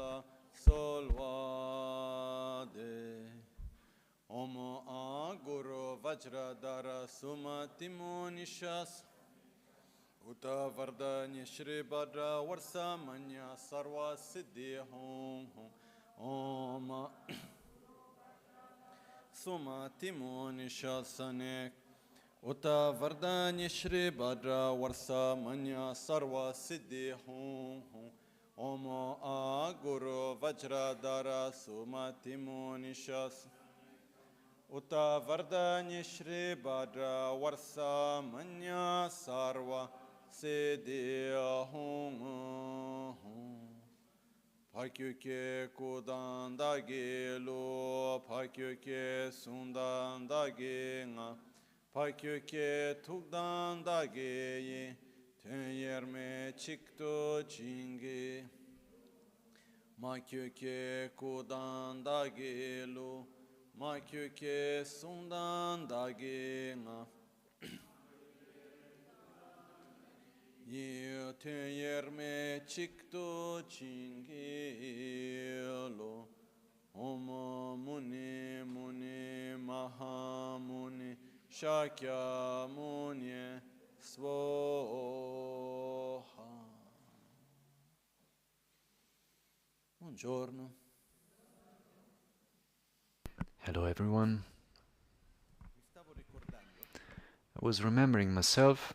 la solvade. Om A Guru Vajradhara Sumatimo Nishas Uta Vardanya Shri Bhadra Varsamanya Sarva Siddhi Hum Om Sumatimo Nishasane Uta Vardanya Shri Bhadra Varsamanya Sarva Siddhi Hum Om A Guru Vajradhara Sumatimo Nishas Uta Vardanya Shri Bhadra Varsa Manya Sarva Siddhya Hum Pakyuke Kudandage Lo Pakyuke Sundandage Nga Pakyuke Tugdandage Ye Tenyerme Chikto Chingi Makyuke Kudandage Lo Makyuke Sundandage Nga Ye Tenyerme Chikto Chingelo Om Muni Muni Mahamuni Shakya Muni Svoha. Buongiorno. Hello everyone. I was remembering myself,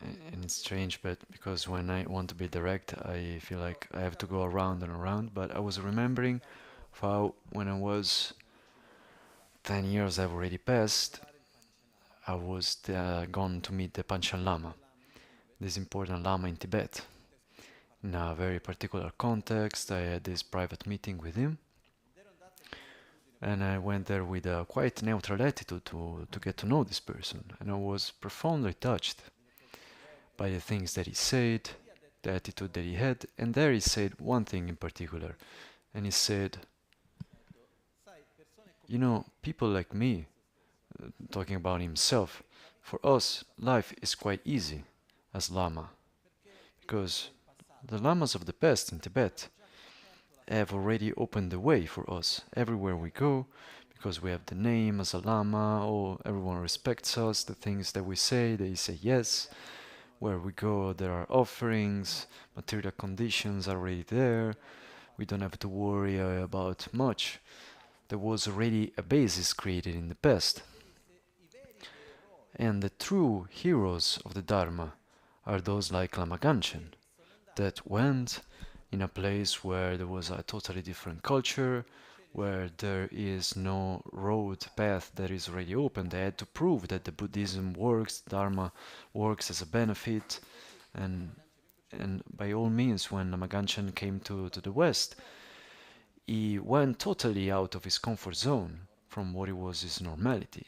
and it's strange, but because when I want to be direct, I feel like I have to go around and around, but I was remembering how when I was 10 years have already passed, I was gone to meet the Panchen Lama, this important Lama in Tibet. In a very particular context, I had this private meeting with him, and I went there with a quite neutral attitude to get to know this person, and I was profoundly touched by the things that he said, the attitude that he had, and there he said one thing in particular, and he said, you know, people like me, talking about himself, for us life is quite easy as Lama, because the Lamas of the past in Tibet have already opened the way for us everywhere we go, because we have the name as a Lama, or everyone respects us, the things that we say, they say yes. Where we go, there are offerings, material conditions are already there, we don't have to worry about much. There was already a basis created in the past. And the true heroes of the Dharma are those like Lama Ganchen, that went in a place where there was a totally different culture, where there is no road path that is already open. They had to prove that the Buddhism works, Dharma works as a benefit, and by all means, when Lama Ganchen came to the West, he went totally out of his comfort zone from what it was his normality.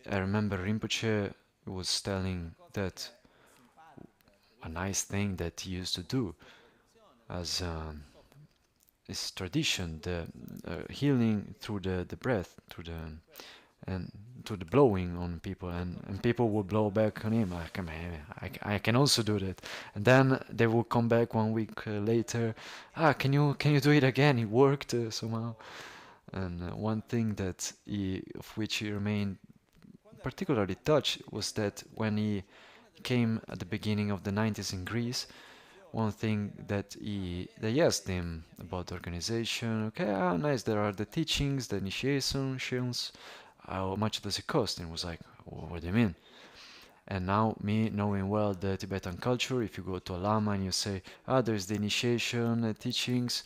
I remember Rinpoche was telling that a nice thing that he used to do as his tradition, the healing through the breath, through the and to the blowing on people, and people would blow back on him. Like, I can also do that, and then they would come back 1 week later. Can you do it again? It worked somehow. And one thing that of which he remained particularly touched was that when he came at the beginning of the 90s in Greece, one thing that they asked him about the organization, okay, nice, there are the teachings, the initiations, how much does it cost? And he was like, what do you mean? And now, me knowing well the Tibetan culture, if you go to a Lama and you say, there's the initiation, the teachings,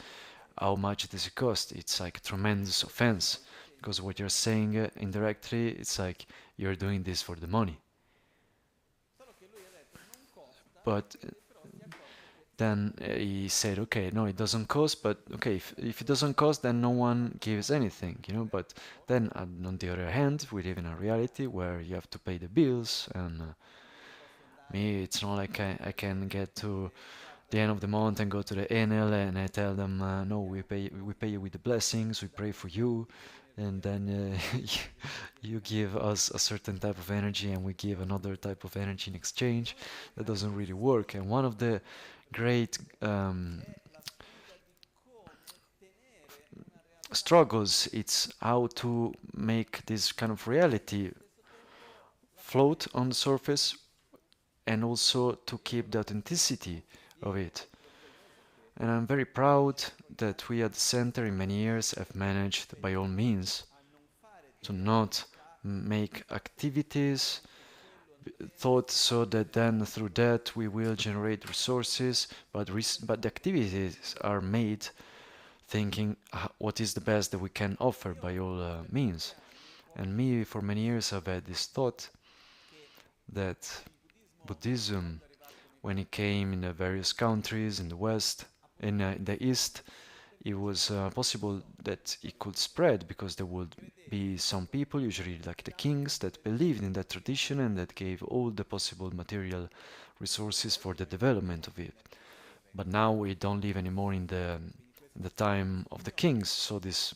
how much does it cost? It's like a tremendous offense, because what you're saying indirectly, it's like you're doing this for the money. But then he said, okay, no, it doesn't cost, but okay, if it doesn't cost, then no one gives anything, you know. But then on the other hand, we live in a reality where you have to pay the bills, and me, it's not like I can get to the end of the month and go to the Enel and I tell them, no, we pay you with the blessings, we pray for you, and then you give us a certain type of energy and we give another type of energy in exchange. That doesn't really work. And one of the great struggles it's how to make this kind of reality float on the surface and also to keep the authenticity of it. And I'm very proud that we at the center in many years have managed by all means to not make activities thought so that then through that we will generate resources, but the activities are made thinking what is the best that we can offer by all means. And me, for many years, I've had this thought that Buddhism, when it came in the various countries in the West, in the East, it was possible that it could spread because there would be some people, usually like the kings, that believed in that tradition and that gave all the possible material resources for the development of it. But now we don't live anymore in the time of the kings, so this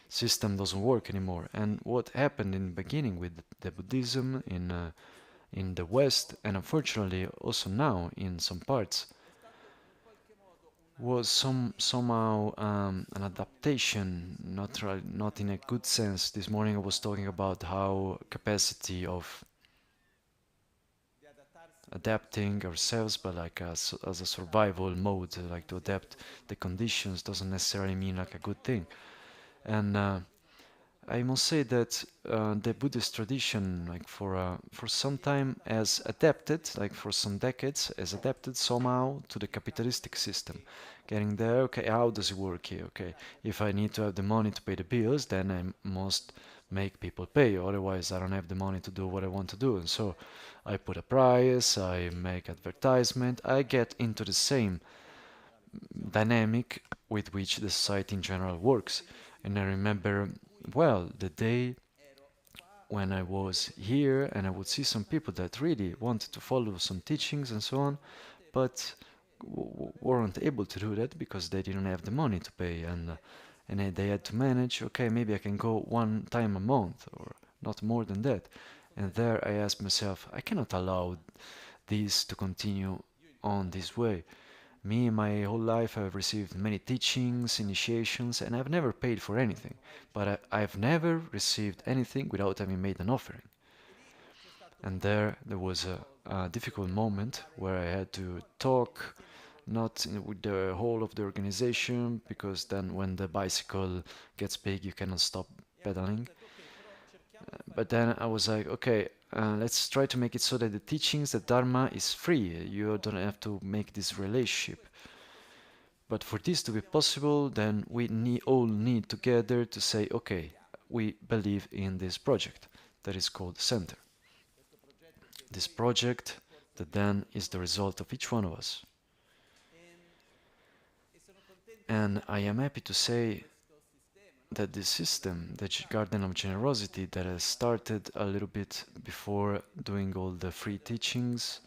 system doesn't work anymore. And what happened in the beginning with the Buddhism in the West, and unfortunately also now in some parts, was somehow an adaptation, not in a good sense. This morning I was talking about how capacity of adapting ourselves, but like as a survival mode, like to adapt the conditions doesn't necessarily mean like a good thing. And I must say that the Buddhist tradition, like for some time, has adapted, like for some decades, has adapted somehow to the capitalistic system. Getting there, okay, how does it work here? Okay, if I need to have the money to pay the bills, then I must make people pay, otherwise I don't have the money to do what I want to do. And so I put a price, I make advertisement, I get into the same dynamic with which the society in general works. And I remember well the day when I was here and I would see some people that really wanted to follow some teachings and so on, but weren't able to do that because they didn't have the money to pay, and they had to manage. Okay, maybe I can go one time a month or not more than that. And there I asked myself, I cannot allow this to continue on this way. Me, my whole life, I've received many teachings, initiations, and I've never paid for anything. But I've never received anything without having made an offering. And there was a difficult moment where I had to talk, not with the whole of the organization, because then when the bicycle gets big, you cannot stop pedaling. But then I was like, okay, let's try to make it so that the teachings, the Dharma is free. You don't have to make this relationship. But for this to be possible, then we all need together to say, okay, we believe in this project that is called Center. This project that then is the result of each one of us. And I am happy to say that this system, the Garden of Generosity, that has started a little bit before doing all the free teachings,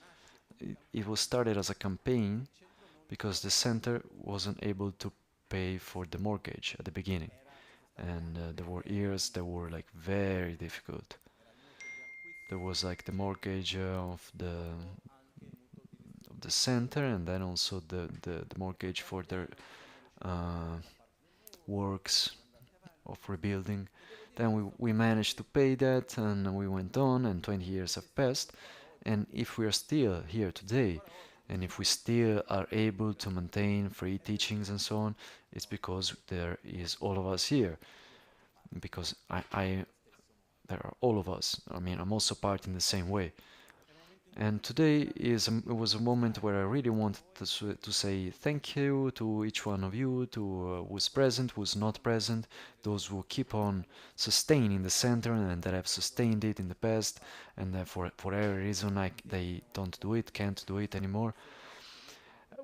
it was started as a campaign because the center wasn't able to pay for the mortgage at the beginning. And there were years that were like very difficult. There was like the mortgage of the center, and then also the mortgage for their uh, works of rebuilding. Then we managed to pay that, and we went on, and 20 years have passed. And if we are still here today, and if we still are able to maintain free teachings and so on, it's because there is all of us here. Because there are all of us. I mean, I'm also part in the same way. And today it was a moment where I really wanted to say thank you to each one of you, to who's present, who's not present, those who keep on sustaining the center and that have sustained it in the past, and for every reason like they don't do it, can't do it anymore.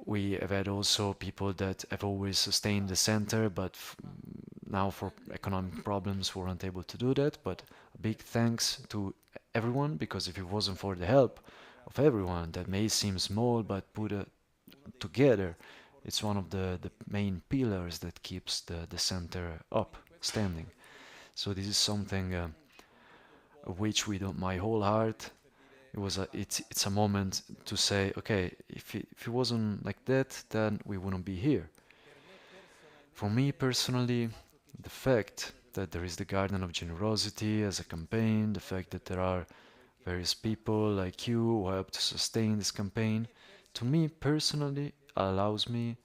We have had also people that have always sustained the center, but now for economic problems weren't able to do that. But a big thanks to everyone, because if it wasn't for the help of everyone, that may seem small, but put a together. It's one of the main pillars that keeps the center up, standing. So this is something of which we do my whole heart. It's a moment to say, okay, if it wasn't like that, then we wouldn't be here. For me personally, the fact that there is the Garden of Generosity as a campaign, the fact that there are various people like you who help to sustain this campaign, to me personally allows me,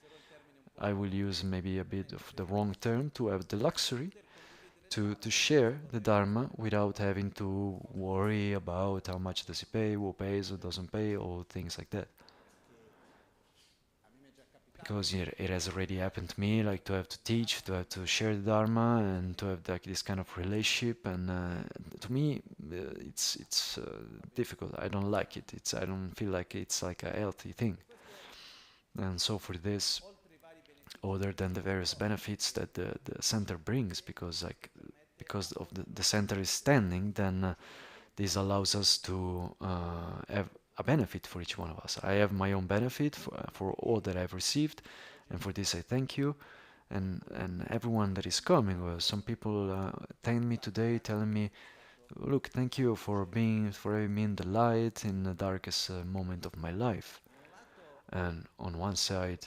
I will use maybe a bit of the wrong term, to have the luxury to share the Dharma without having to worry about how much does he pay, who pays, who doesn't pay, or things like that. Because it has already happened to me, like to have to teach, to have to share the Dharma, and to have like this kind of relationship. And to me, it's difficult. I don't like it. I don't feel like it's like a healthy thing. And so for this, other than the various benefits that the center brings, because of the center is standing, then this allows us to have a benefit for each one of us. I have my own benefit for all that I've received, and for this I thank you. And everyone that is coming. Some people thanked me today, telling me, "Look, thank you for having me in the light in the darkest moment of my life." And on one side,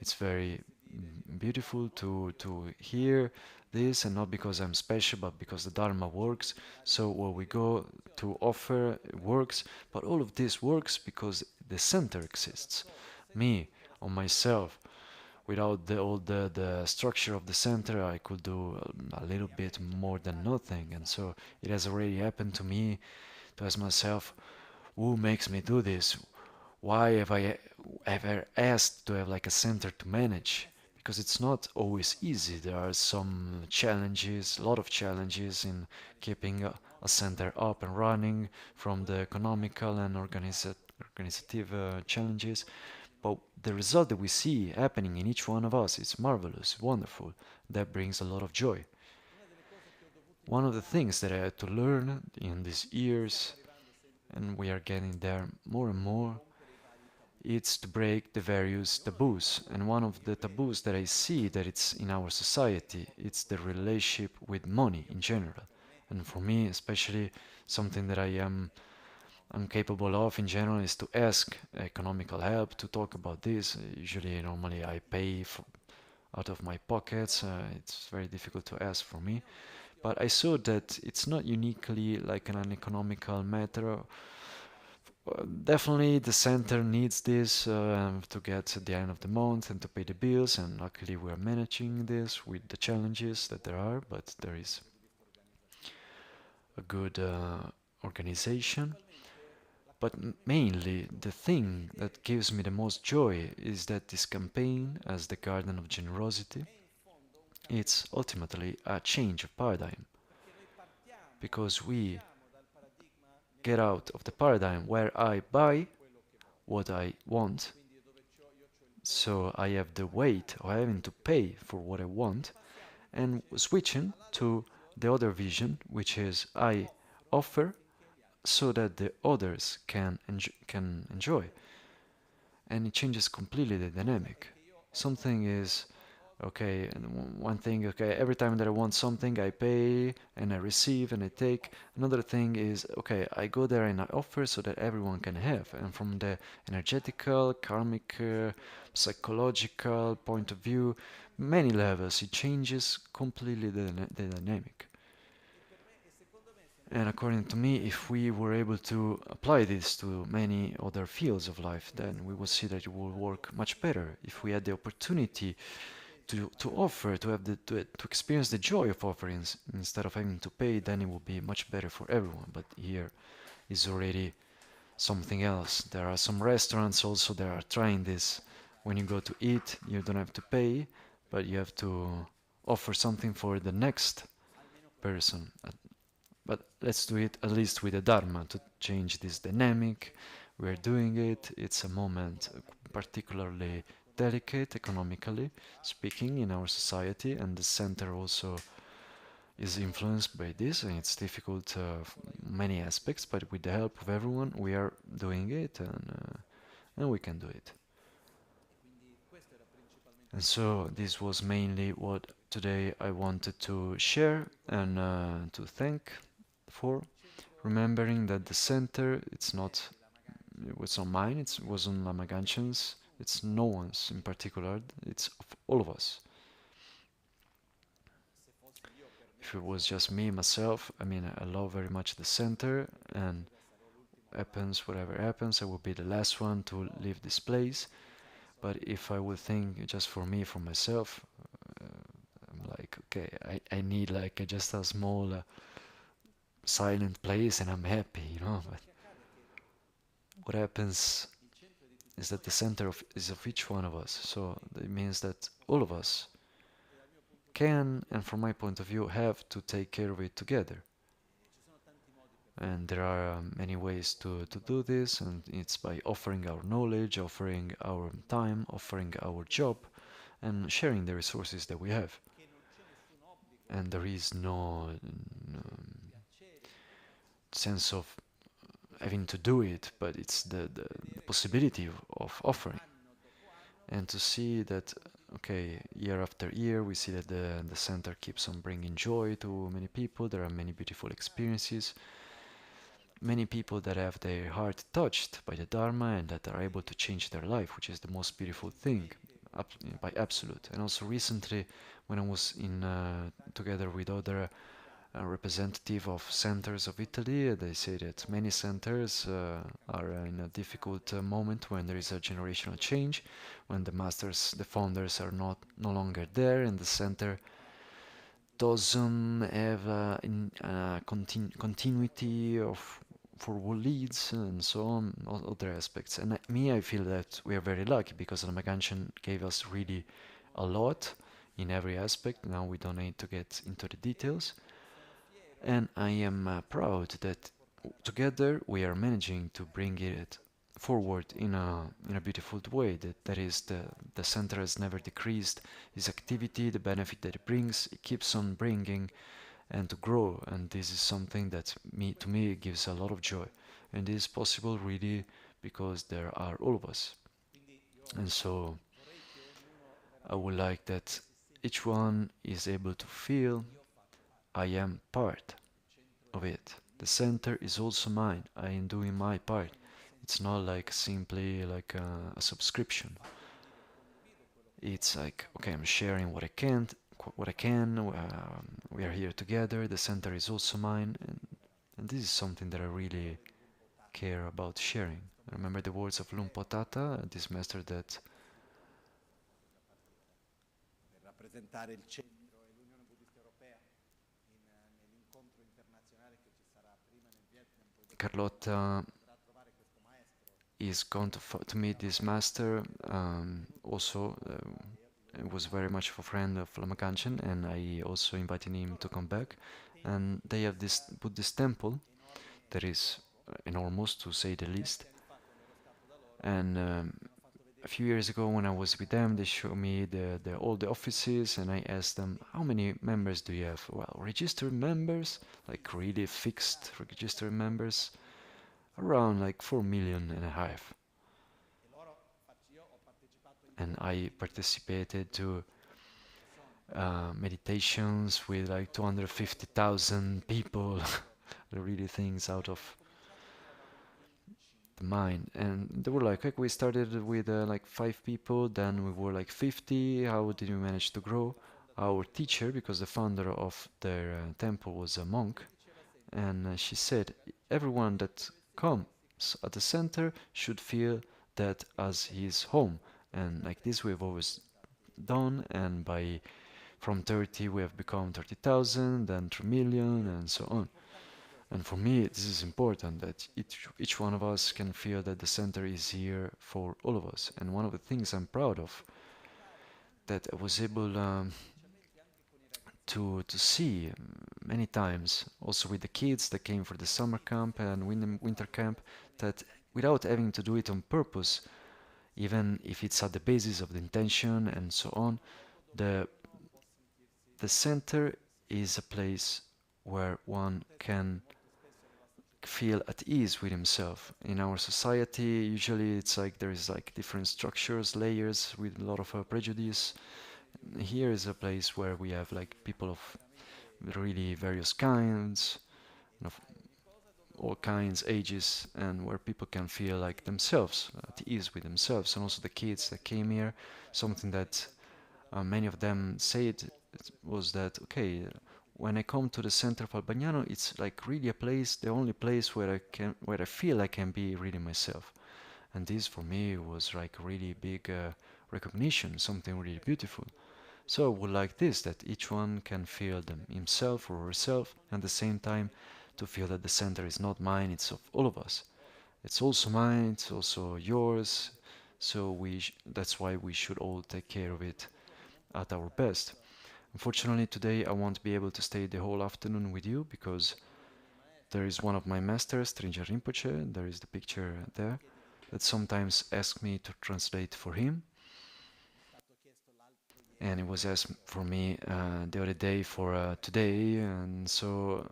it's very beautiful to hear this, and not because I'm special, but because the Dharma works. So what we go to offer works, but all of this works because the center exists. Me, on myself, without all the structure of the center, I could do a little bit more than nothing. And so it has already happened to me to ask myself, who makes me do this? Why have I ever asked to have like a center to manage? Because it's not always easy. There are some challenges, a lot of challenges in keeping a center up and running, from the economical and organizative challenges. But the result that we see happening in each one of us is marvelous, wonderful. That brings a lot of joy. One of the things that I had to learn in these years, and we are getting there more and more, it's to break the various taboos. And one of the taboos that I see that it's in our society, it's the relationship with money in general. And for me, especially, something that I am incapable of in general is to ask economical help to talk about this. Usually, normally, I pay out of my pockets. It's very difficult to ask for me. But I saw that it's not uniquely like an economical matter. Definitely, the center needs this to get to the end of the month and to pay the bills, and luckily we're managing this with the challenges that there are, but there is a good organization. But mainly, the thing that gives me the most joy is that this campaign, as the Garden of Generosity, it's ultimately a change of paradigm, because we get out of the paradigm where I buy what I want, so I have the weight of having to pay for what I want, and switching to the other vision, which is I offer so that the others can enjoy, and it changes completely the dynamic. Something is okay, and one thing, okay, every time that I want something, I pay and I receive and I take. Another thing is, okay, I go there and I offer so that everyone can have. And from the energetical, karmic, psychological point of view, many levels, it changes completely the dynamic. And according to me, if we were able to apply this to many other fields of life, then we would see that it would work much better. If we had the opportunity to offer, to experience the joy of offering instead of having to pay, then it will be much better for everyone. But here is already something else. There are some restaurants also that are trying this. When you go to eat, you don't have to pay, but you have to offer something for the next person. But let's do it at least with the Dharma to change this dynamic. We're doing it. It's a moment particularly delicate economically speaking in our society, and the center also is influenced by this, and it's difficult many aspects, but with the help of everyone we are doing it, and we can do it. And so this was mainly what today I wanted to share and to thank for, remembering that the center, it was not mine, it was on Lamaganchans, it's no one's in particular, it's of all of us. If it was just me, myself, I mean, I love very much the center, and happens whatever happens, I will be the last one to leave this place. But if I would think just for me, for myself, uh, I'm like, okay, I need like just a small silent place and I'm happy, you know. But what happens is that the center is of each one of us. So it means that all of us can, and from my point of view, have to take care of it together. And there are many ways to do this, and it's by offering our knowledge, offering our time, offering our job, and sharing the resources that we have. And there is no sense of having to do it, but it's the possibility of offering. And to see that, okay, year after year, we see that the center keeps on bringing joy to many people. There are many beautiful experiences, many people that have their heart touched by the Dharma and that are able to change their life, which is the most beautiful thing by absolute. And also recently, when I was in together with other representative of centers of Italy, they say that many centers are in a difficult moment when there is a generational change, when the masters, the founders are no longer there, and the center doesn't have continuity of for who leads and so on, other aspects. And I feel that we are very lucky because Ramaganchen gave us really a lot in every aspect. Now we don't need to get into the details. And I am proud that together we are managing to bring it forward in a beautiful way. That is the center has never decreased its activity, the benefit that it brings, it keeps on bringing and to grow. And this is something that to me gives a lot of joy. And this is possible really because there are all of us. And so I would like that each one is able to feel I am part of it. The center is also mine. I am doing my part. It's not like simply like a subscription. It's like, okay, I'm sharing what I can, what I can. We are here together. The center is also mine, and this is something that I really care about sharing. I remember the words of Lumpo Tata, this master that Carlotta is going to meet this master. Also, was very much of a friend of Lama Kanchen, and I also invited him to come back. And they have this Buddhist temple that is enormous, to say the least. And a few years ago, when I was with them, they showed me all the offices, and I asked them, "How many members do you have?" Well, registered members, like really fixed registered members, around like 4.5 million. And I participated to meditations with like 250,000 people, really things out of the mind. And they were like, we started with like 5 people, then we were like 50. How did we manage to grow? Our teacher, because the founder of their temple was a monk, and she said, everyone that comes at the center should feel that as his home. And like this, we've always done, and from 30 we have become 30,000, then 3 million, and so on. And for me, this is important that each one of us can feel that the center is here for all of us. And one of the things I'm proud of that I was able to see many times, also with the kids that came for the summer camp and winter camp, that without having to do it on purpose, even if it's at the basis of the intention and so on, the center is a place where one can feel at ease with himself. In our society, usually it's like there is like different structures, layers with a lot of prejudice. Here is a place where we have like people of really various kinds, of all kinds, ages, and where people can feel like themselves, at ease with themselves, and also the kids that came here. Something that many of them said was that, okay, when I come to the center of Albagnano, it's like really a place, the only place where I feel I can be really myself. And this for me was like really big recognition, something really beautiful. So I would like this, that each one can feel them himself or herself, and at the same time to feel that the center is not mine, it's of all of us. It's also mine, it's also yours. So that's why we should all take care of it at our best. Unfortunately, today I won't be able to stay the whole afternoon with you because there is one of my masters, Trinja Rinpoche, there is the picture there, that sometimes asks me to translate for him. And it was asked for me the other day for today, and so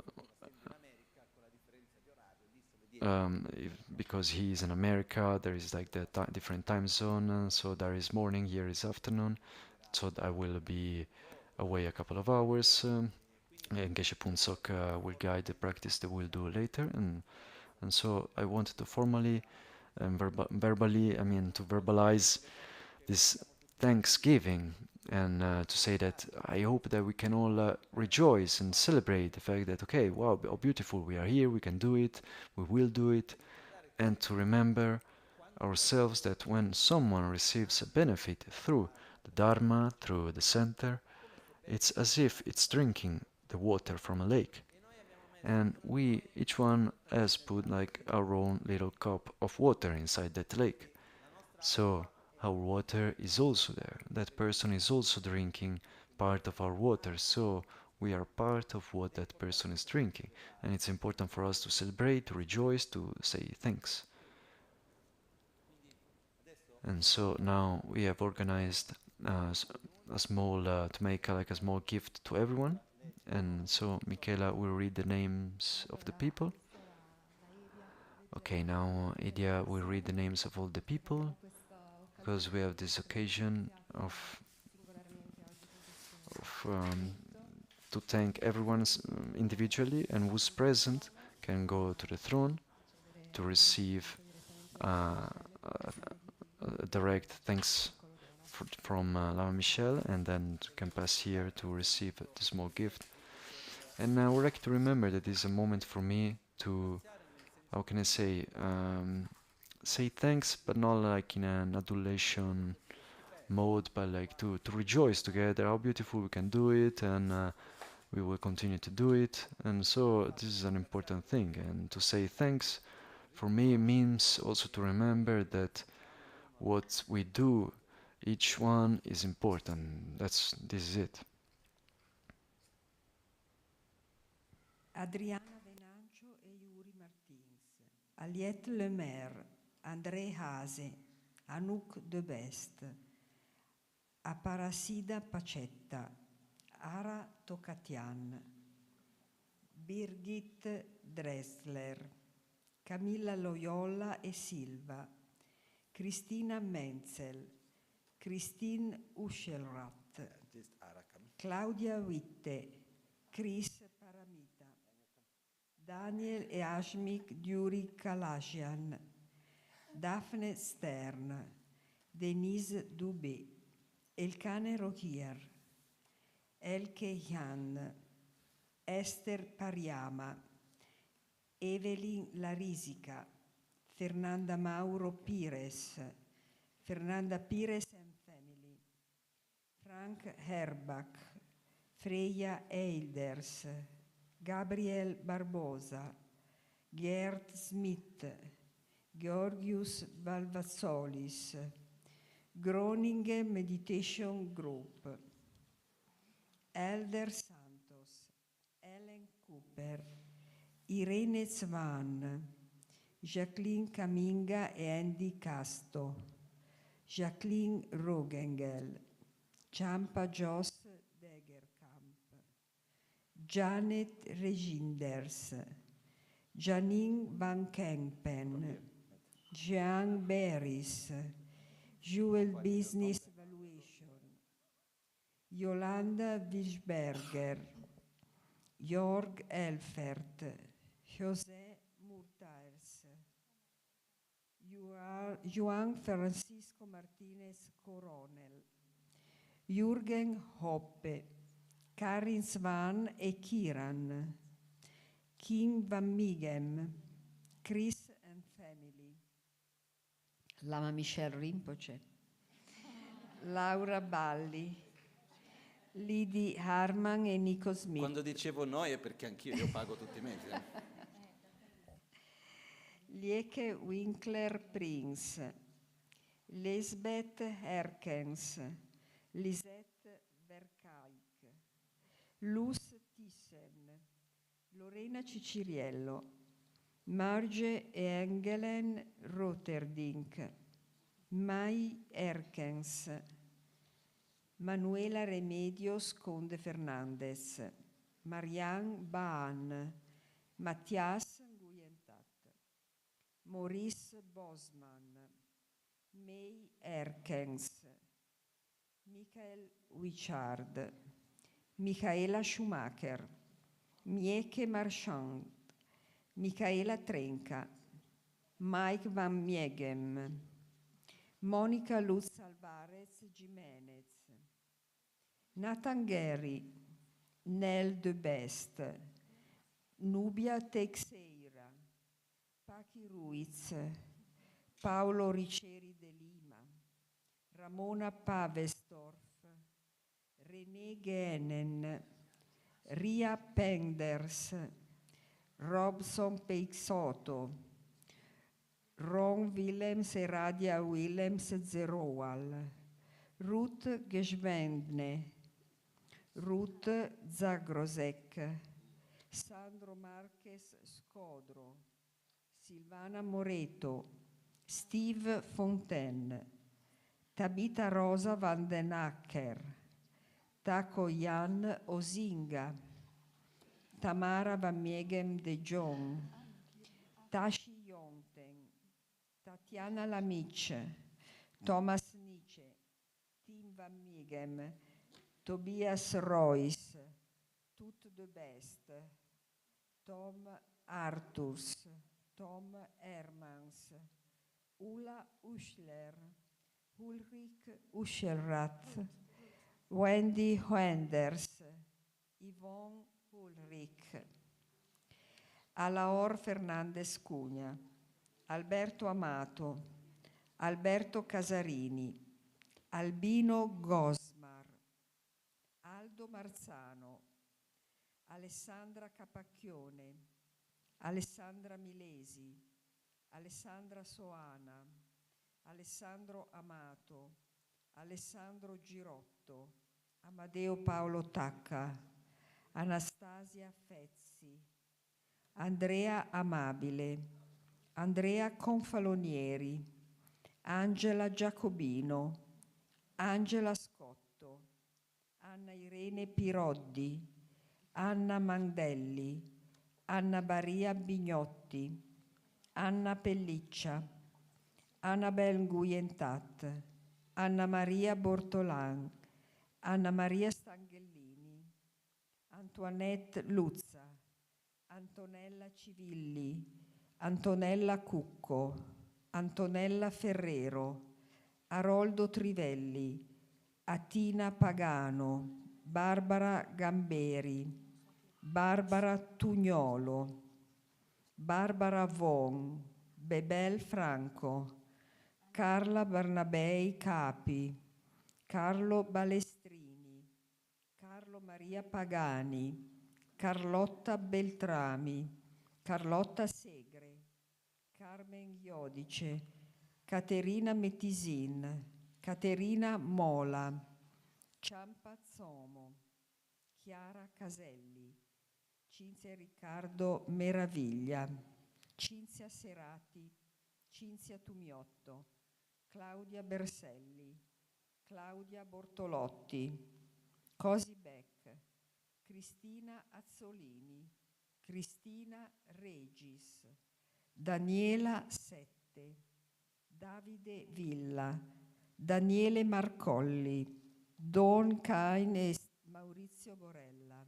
because he is in America, there is like the different time zone, so there is morning, here is afternoon, so I will be away a couple of hours. And Geshe Punsok will guide the practice that we'll do later, and so I wanted to formally and verbally, I mean, to verbalize this Thanksgiving and to say that I hope that we can all rejoice and celebrate the fact that, okay, wow, how beautiful we are here, we can do it, we will do it, and to remember ourselves that when someone receives a benefit through the Dharma, through the center, it's as if it's drinking the water from a lake. And we, each one, has put like our own little cup of water inside that lake. So our water is also there. That person is also drinking part of our water. So we are part of what that person is drinking. And it's important for us to celebrate, to rejoice, to say thanks. And so now we have organized a small, to make like a small gift to everyone. And so Michela will read the names of the people. Okay, now Idia will read the names of all the people because we have this occasion of to thank everyone individually, and who's present can go to the throne to receive a direct thanks from Lama Michel, and then can pass here to receive the small gift. And I would like to remember that this is a moment for me to, how can I say thanks, but not like in an adulation mode, but like to rejoice together how beautiful we can do it, and we will continue to do it. And so this is an important thing, and to say thanks for me means also to remember that what we do, each one is important. This is it. Adriana Venancio e Yuri Martins, Aliette Lemaire, André Hase, Anouk De Best, Aparacida Pacetta, Ara Tocatian, Birgit Dressler, Camilla Loyola e Silva, Cristina Menzel, Christine Uschelrath, Claudia Witte, Chris Paramita, Daniel e Ashmik Duri Kalashian, Daphne Stern, Denise Dubé, Elkane Rohier, Elke Jan, Esther Pariama, Evelyn Larisica, Fernanda Mauro Pires, Fernanda Pires and Family, Frank Herbach, Freya Eilders, Gabriel Barbosa, Gerd Smith, Georgius Valvazzolis, Groningen Meditation Group, Elder Santos, Ellen Cooper, Irene Zwan, Jacqueline Kaminga e Andy Casto, Jacqueline Rogengel, Champa Joss Degerkamp, Janet Reginders, Janine Van Kempen, Jean Beris, Jewel Business Valuation, Yolanda Wiesberger, Jörg Elfert, José Murtaers, Juan Francisco Martinez Coronel, Jürgen Hoppe, Karin Svan e Kiran, Kim Van Migem, Chris and Family, Lama Michelle Rinpoche, Laura Balli, Lidi Harman e Nico Smith. Quando dicevo noi è perché anch'io io pago tutti i mesi. Lieke Winkler Prince, Lisbeth Herkens, Lisette Verkaik, Luz Thyssen, Lorena Ciciriello, Marge e Engelen Rotterdink, Mai Erkens, Manuela Remedios Conde Fernandez, Marianne Baan, Mattias Nguyentat, Maurice Bosman, May Erkens, Michael Wichard, Michaela Schumacher, Mieke Marchand, Michaela Trenca, Mike Van Miegem, Monica Luz Alvarez Jimenez, Nathan Gary, Nel De Best, Nubia Teixeira, Paqui Ruiz, Paolo Riceri de Lima, Ramona Pavestorf, René Genen, Ria Penders, Robson Peixoto, Ron Willems e Radia Willems Zeroal, Ruth Geschwendne, Ruth Zagrosek, Sandro Marquez Scodro, Silvana Moreto, Steve Fontaine, Tabita Rosa van den Acker, Taco Jan Osinga, Tamara Van Miegem de Jong, Tashi Yonten, Tatiana Lamice, Thomas Nietzsche, Tim Van Miegem, Tobias Royce, Tut de Best, Tom Arturs, Tom Hermans, Ulla Uschler, Ulrich Uschelrath, Wendy Wenders, Yvonne Ulrich, Alaor Fernandez Cugna, Alberto Amato, Alberto Casarini, Albino Gosmar, Aldo Marzano, Alessandra Capacchione, Alessandra Milesi, Alessandra Soana, Alessandro Amato, Alessandro Girotto, Amadeo Paolo Tacca, Anastasia Fezzi, Andrea Amabile, Andrea Confalonieri, Angela Giacobino, Angela Scotto, Anna Irene Piroddi, Anna Mandelli, Anna Maria Bignotti, Anna Pelliccia, Annabel Nguyentat, Anna Maria Bortolan, Anna Maria Stanghellini, Antoinette Luzza, Antonella Civilli, Antonella Cucco, Antonella Ferrero, Aroldo Trivelli, Atina Pagano, Barbara Gamberi, Barbara Tugnolo, Barbara Von, Bebel Franco, Carla Barnabei Capi, Carlo Balestrini, Carlo Maria Pagani, Carlotta Beltrami, Carlotta Segre, Carmen Iodice, Caterina Metisin, Caterina Mola, Ciampa Zomo, Chiara Caselli, Cinzia Riccardo Meraviglia, Cinzia Serati, Cinzia Tumiotto, Claudia Berselli, Claudia Bortolotti, Cosi Beck, Cristina Azzolini, Cristina Regis, Daniela Sette, Davide Villa, Daniele Marcolli, Don Cain e Maurizio Borella,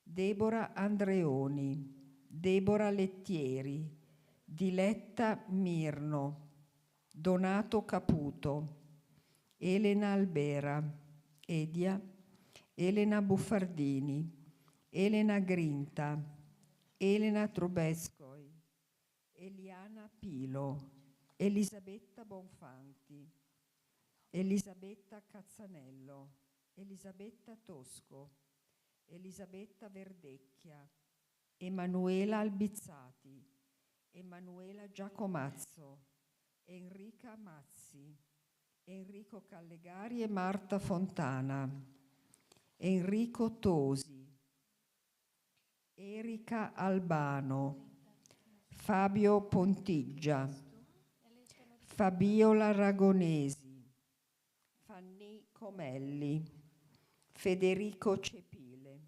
Deborah Andreoni, Deborah Lettieri, Diletta Mirno, Donato Caputo, Elena Albera, Edia, Elena Buffardini, Elena Grinta, Elena Trubetskoi, Eliana Pilo, Elisabetta Bonfanti, Elisabetta Cazzanello, Elisabetta Tosco, Elisabetta Verdecchia, Emanuela Albizzati, Emanuela Giacomazzo, Enrica Mazzi, Enrico Callegari e Marta Fontana, Enrico Tosi, Erika Albano, Fabio Pontiggia, Fabiola Ragonesi, Fanny Comelli, Federico Cepile,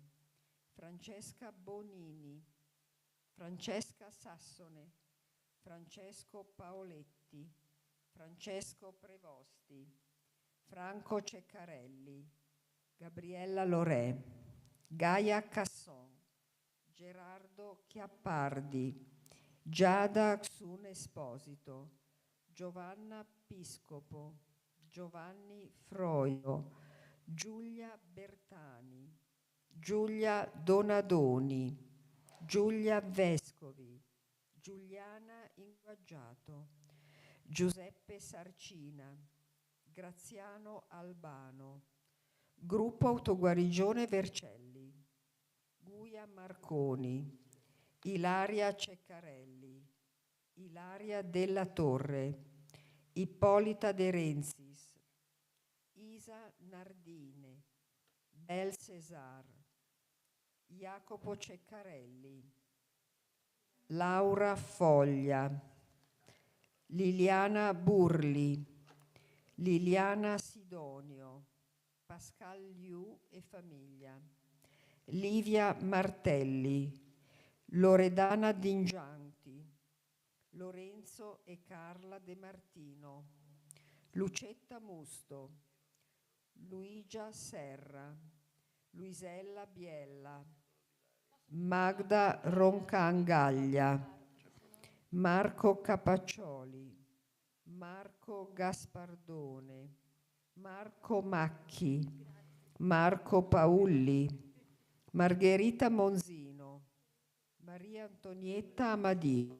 Francesca Bonini, Francesca Sassone, Francesco Paoletti, Francesco Prevosti, Franco Ceccarelli, Gabriella Lorè, Gaia Casson, Gerardo Chiappardi, Giada Xun Esposito, Giovanna Piscopo, Giovanni Froio, Giulia Bertani, Giulia Donadoni, Giulia Vescovi, Giuliana Inguaggiato, Giuseppe Sarcina, Graziano Albano, Gruppo Autoguarigione Vercelli, Guia Marconi, Ilaria Ceccarelli, Ilaria Della Torre, Ippolita De Renzis, Isa Nardine, Bel Cesar, Jacopo Ceccarelli, Laura Foglia, Liliana Burli, Liliana Sidonio, Pascal Liu e famiglia, Livia Martelli, Loredana Dingianti, Lorenzo e Carla De Martino, Lucetta Musto, Luigia Serra, Luisella Biella, Magda Roncangaglia, Marco Capaccioli, Marco Gaspardone, Marco Macchi, Marco Paulli, Margherita Monzino, Maria Antonietta Amadì,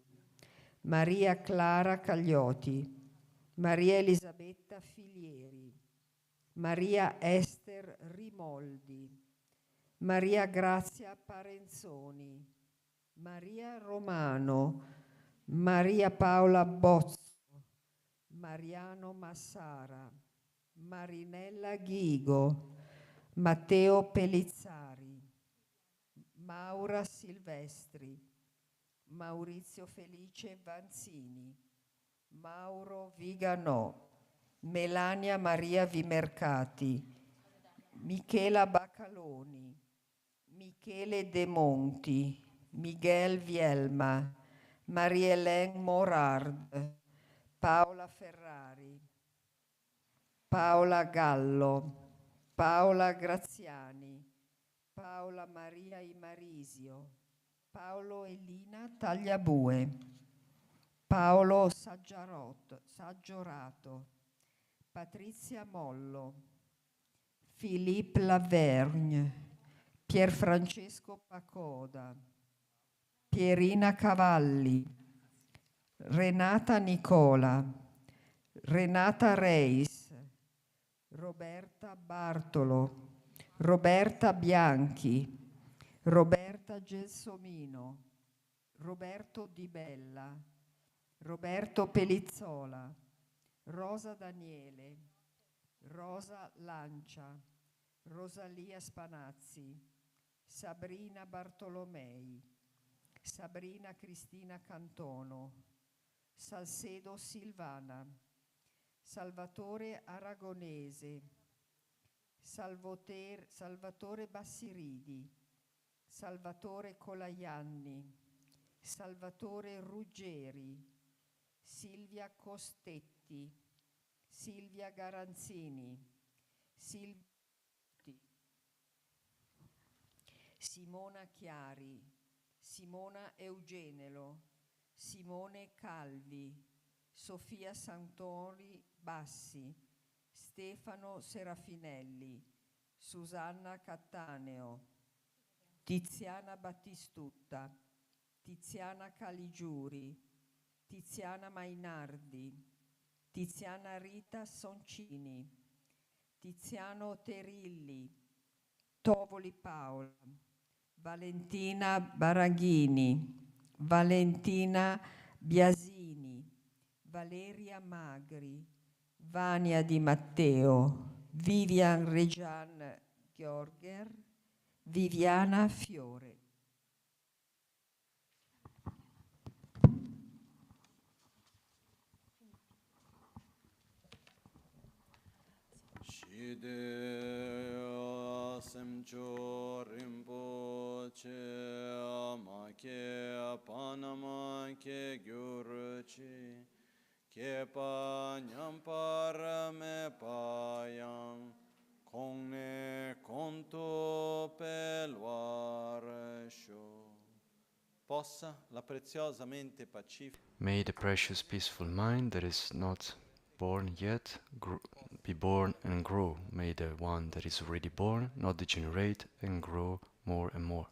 Maria Clara Caglioti, Maria Elisabetta Filieri, Maria Ester Rimoldi, Maria Grazia Parenzoni, Maria Romano, Maria Paola Bozzo, Mariano Massara, Marinella Ghigo, Matteo Pellizzari, Maura Silvestri, Maurizio Felice Vanzini, Mauro Viganò, Melania Maria Vimercati, Michela Baccaloni, Michele De Monti, Miguel Vielma, Marie-Hélène Morard, Paola Ferrari, Paola Gallo, Paola Graziani, Paola Maria Imarisio, Paolo Elina Tagliabue, Paolo Saggiorato, Patrizia Mollo, Philippe Lavergne, Pierfrancesco Pacoda, Pierina Cavalli, Renata Nicola, Renata Reis, Roberta Bartolo, Roberta Bianchi, Roberta Gelsomino, Roberto Di Bella, Roberto Pelizzola, Rosa Daniele, Rosa Lancia, Rosalia Spanazzi, Sabrina Bartolomei, Sabrina Cristina Cantono, Salcedo Silvana, Salvatore Aragonese, Salvatore Bassiridi, Salvatore Colaianni, Salvatore Ruggeri, Silvia Costetti, Silvia Garanzini, Simona Chiari, Simona Eugenelo, Simone Calvi, Sofia Santori Bassi, Stefano Serafinelli, Susanna Cattaneo, Tiziana Battistutta, Tiziana Caligiuri, Tiziana Mainardi, Tiziana Rita Soncini, Tiziano Terilli, Tovoli Paola, Valentina Baraghini, Valentina Biasini, Valeria Magri, Vania Di Matteo, Vivian Regian Giorger, Viviana Fiore. Shide semcho rinpoche make panama ke gyurchi ke pa nyampar me payang kongne conto pelwar sho. Possa la preziosa mente pacifica May the precious peaceful mind that is not born yet be born and grow. May the one that is already born not degenerate and grow more and more.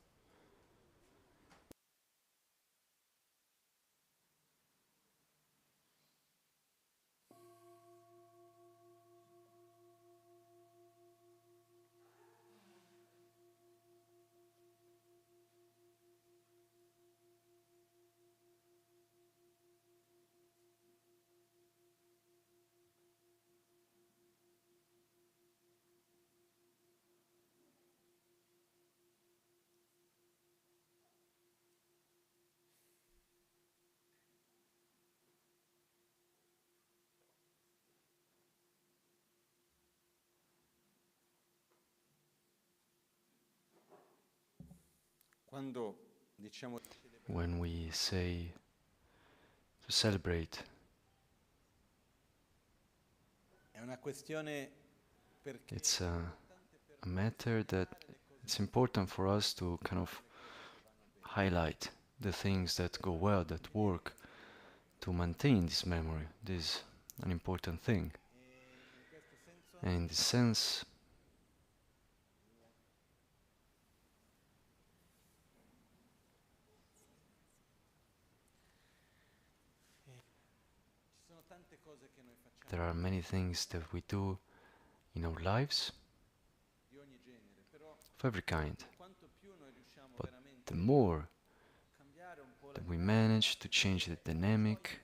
quando diciamo When we say to celebrate, è una questione perché it's a matter that it's important for us to kind of highlight the things that go well, that work, to maintain this memory. This is an important thing. in questo senso And in this sense, ci sono tante cose che noi facciamo there are many things that we do in our lives di ogni genere, però of every kind. quanto più noi riusciamo But veramente the more a cambiare un po' la that we manage to change the dynamic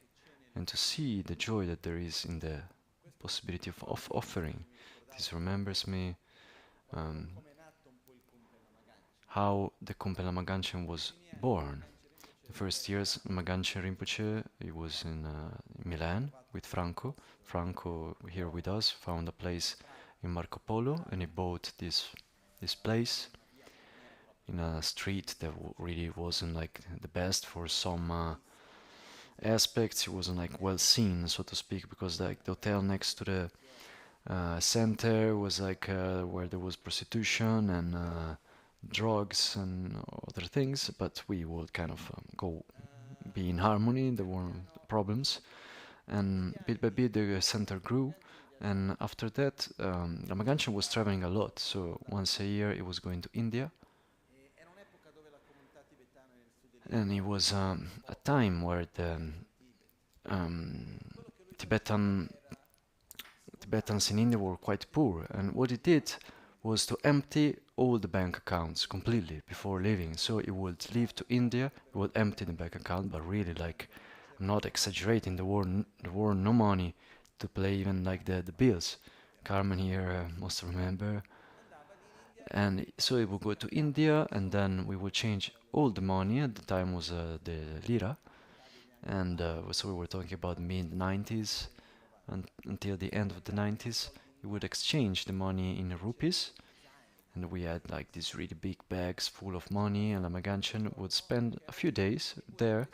and to see the joy that there is in the possibility of offering, this remembers me um, come è nato un po' il Kumbh Lamaganchen. how the Kumbh Lamaganchen was born. The first years, Lamaganchen Rinpoche, he was in Milan with Franco. Franco, here with us, found a place in Marco Polo, and he bought this place in a street that really wasn't like the best for some aspects. It wasn't like well seen, so to speak, because like the hotel next to the center was like where there was prostitution and drugs and other things, but we would kind of go be in harmony. There weren't problems, and bit by bit the center grew. And after that, Ramaganchen was traveling a lot. So once a year, he was going to India, Era un'epoca dove la comunità tibetana nel sud and it was a time where the um, Tibetan Tibetans in India were quite poor, and what he did was to empty all the bank accounts completely before leaving. So he would leave to India, he would empty the bank account, but really, like, I'm not exaggerating. There were no money to pay even like the bills. Carmen here must remember. And so he would go to India, and then we would change all the money. At the time was the lira, and so we were talking about mid 90s until the end of the 90s. We would exchange the money in rupees, and we had like these really big bags full of money, and Lamaganchen would spend a few days there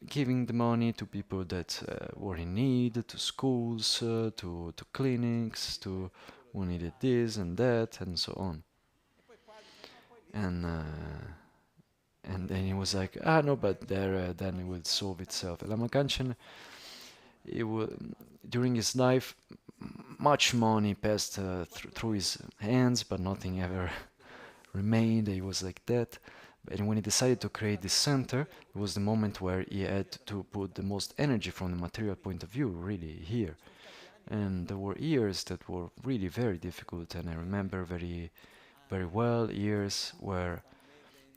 giving the money to people that were in need, to schools, to clinics, to who needed this and that, and so on. And then he was like, ah, no, but there, then it will solve itself. Lamaganchen, it will, during his life, much money passed through his hands, but nothing ever remained. He was like that. And when he decided to create this center, it was the moment where he had to put the most energy from the material point of view, really, here. And there were years that were really very difficult, and I remember very, very well years where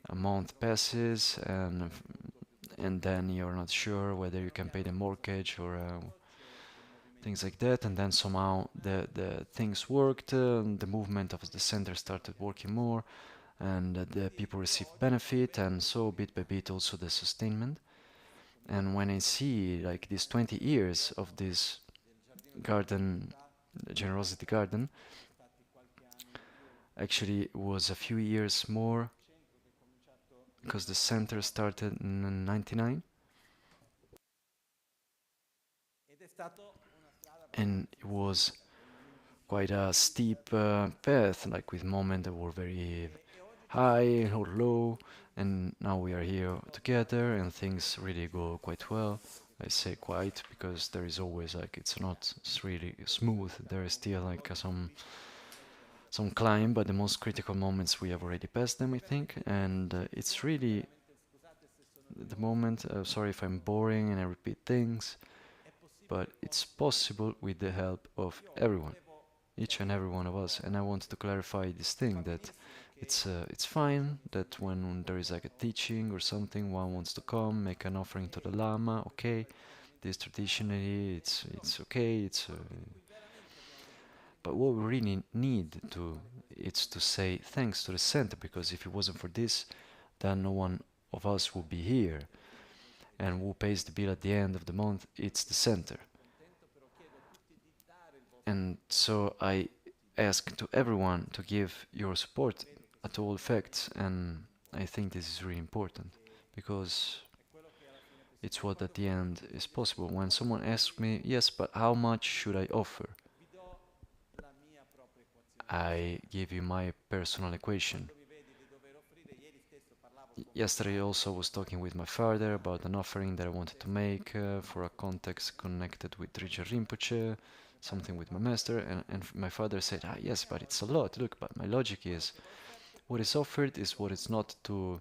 a month passes and then you're not sure whether you can pay the mortgage or things like that, and then somehow the things worked, the movement of the center started working more, and the people received benefit, and so bit by bit also the sustainment. And when I see like these 20 years of this garden, generosity garden, actually it was a few years more because the center started in 99, and it was quite a steep path, like with moments that were very high or low, and now we are here together and things really go quite well. I say quite because there is always like it's really smooth. There is still like some climb, but the most critical moments we have already passed them, I think, and it's really the moment. Sorry if I'm boring and I repeat things, but it's possible with the help of everyone, each and every one of us. And I wanted to clarify this thing that it's fine that when there is like a teaching or something, one wants to come, make an offering to the Lama. Okay, this traditionally it's okay. But what we really need to it's to say thanks to the center, because if it wasn't for this, then no one of us would be here. And who pays the bill at the end of the month? It's the center. And so I ask to everyone to give your support at all effects, and I think this is really important because it's what at the end is possible. When someone asks me, yes, but how much should I offer? I give you my personal equation. Yesterday also was talking with my father about an offering that I wanted to make for a context connected with Rijja Rinpoche, something with my master, and my father said, ah yes, but it's a lot. Look, but my logic is what is offered is what is not too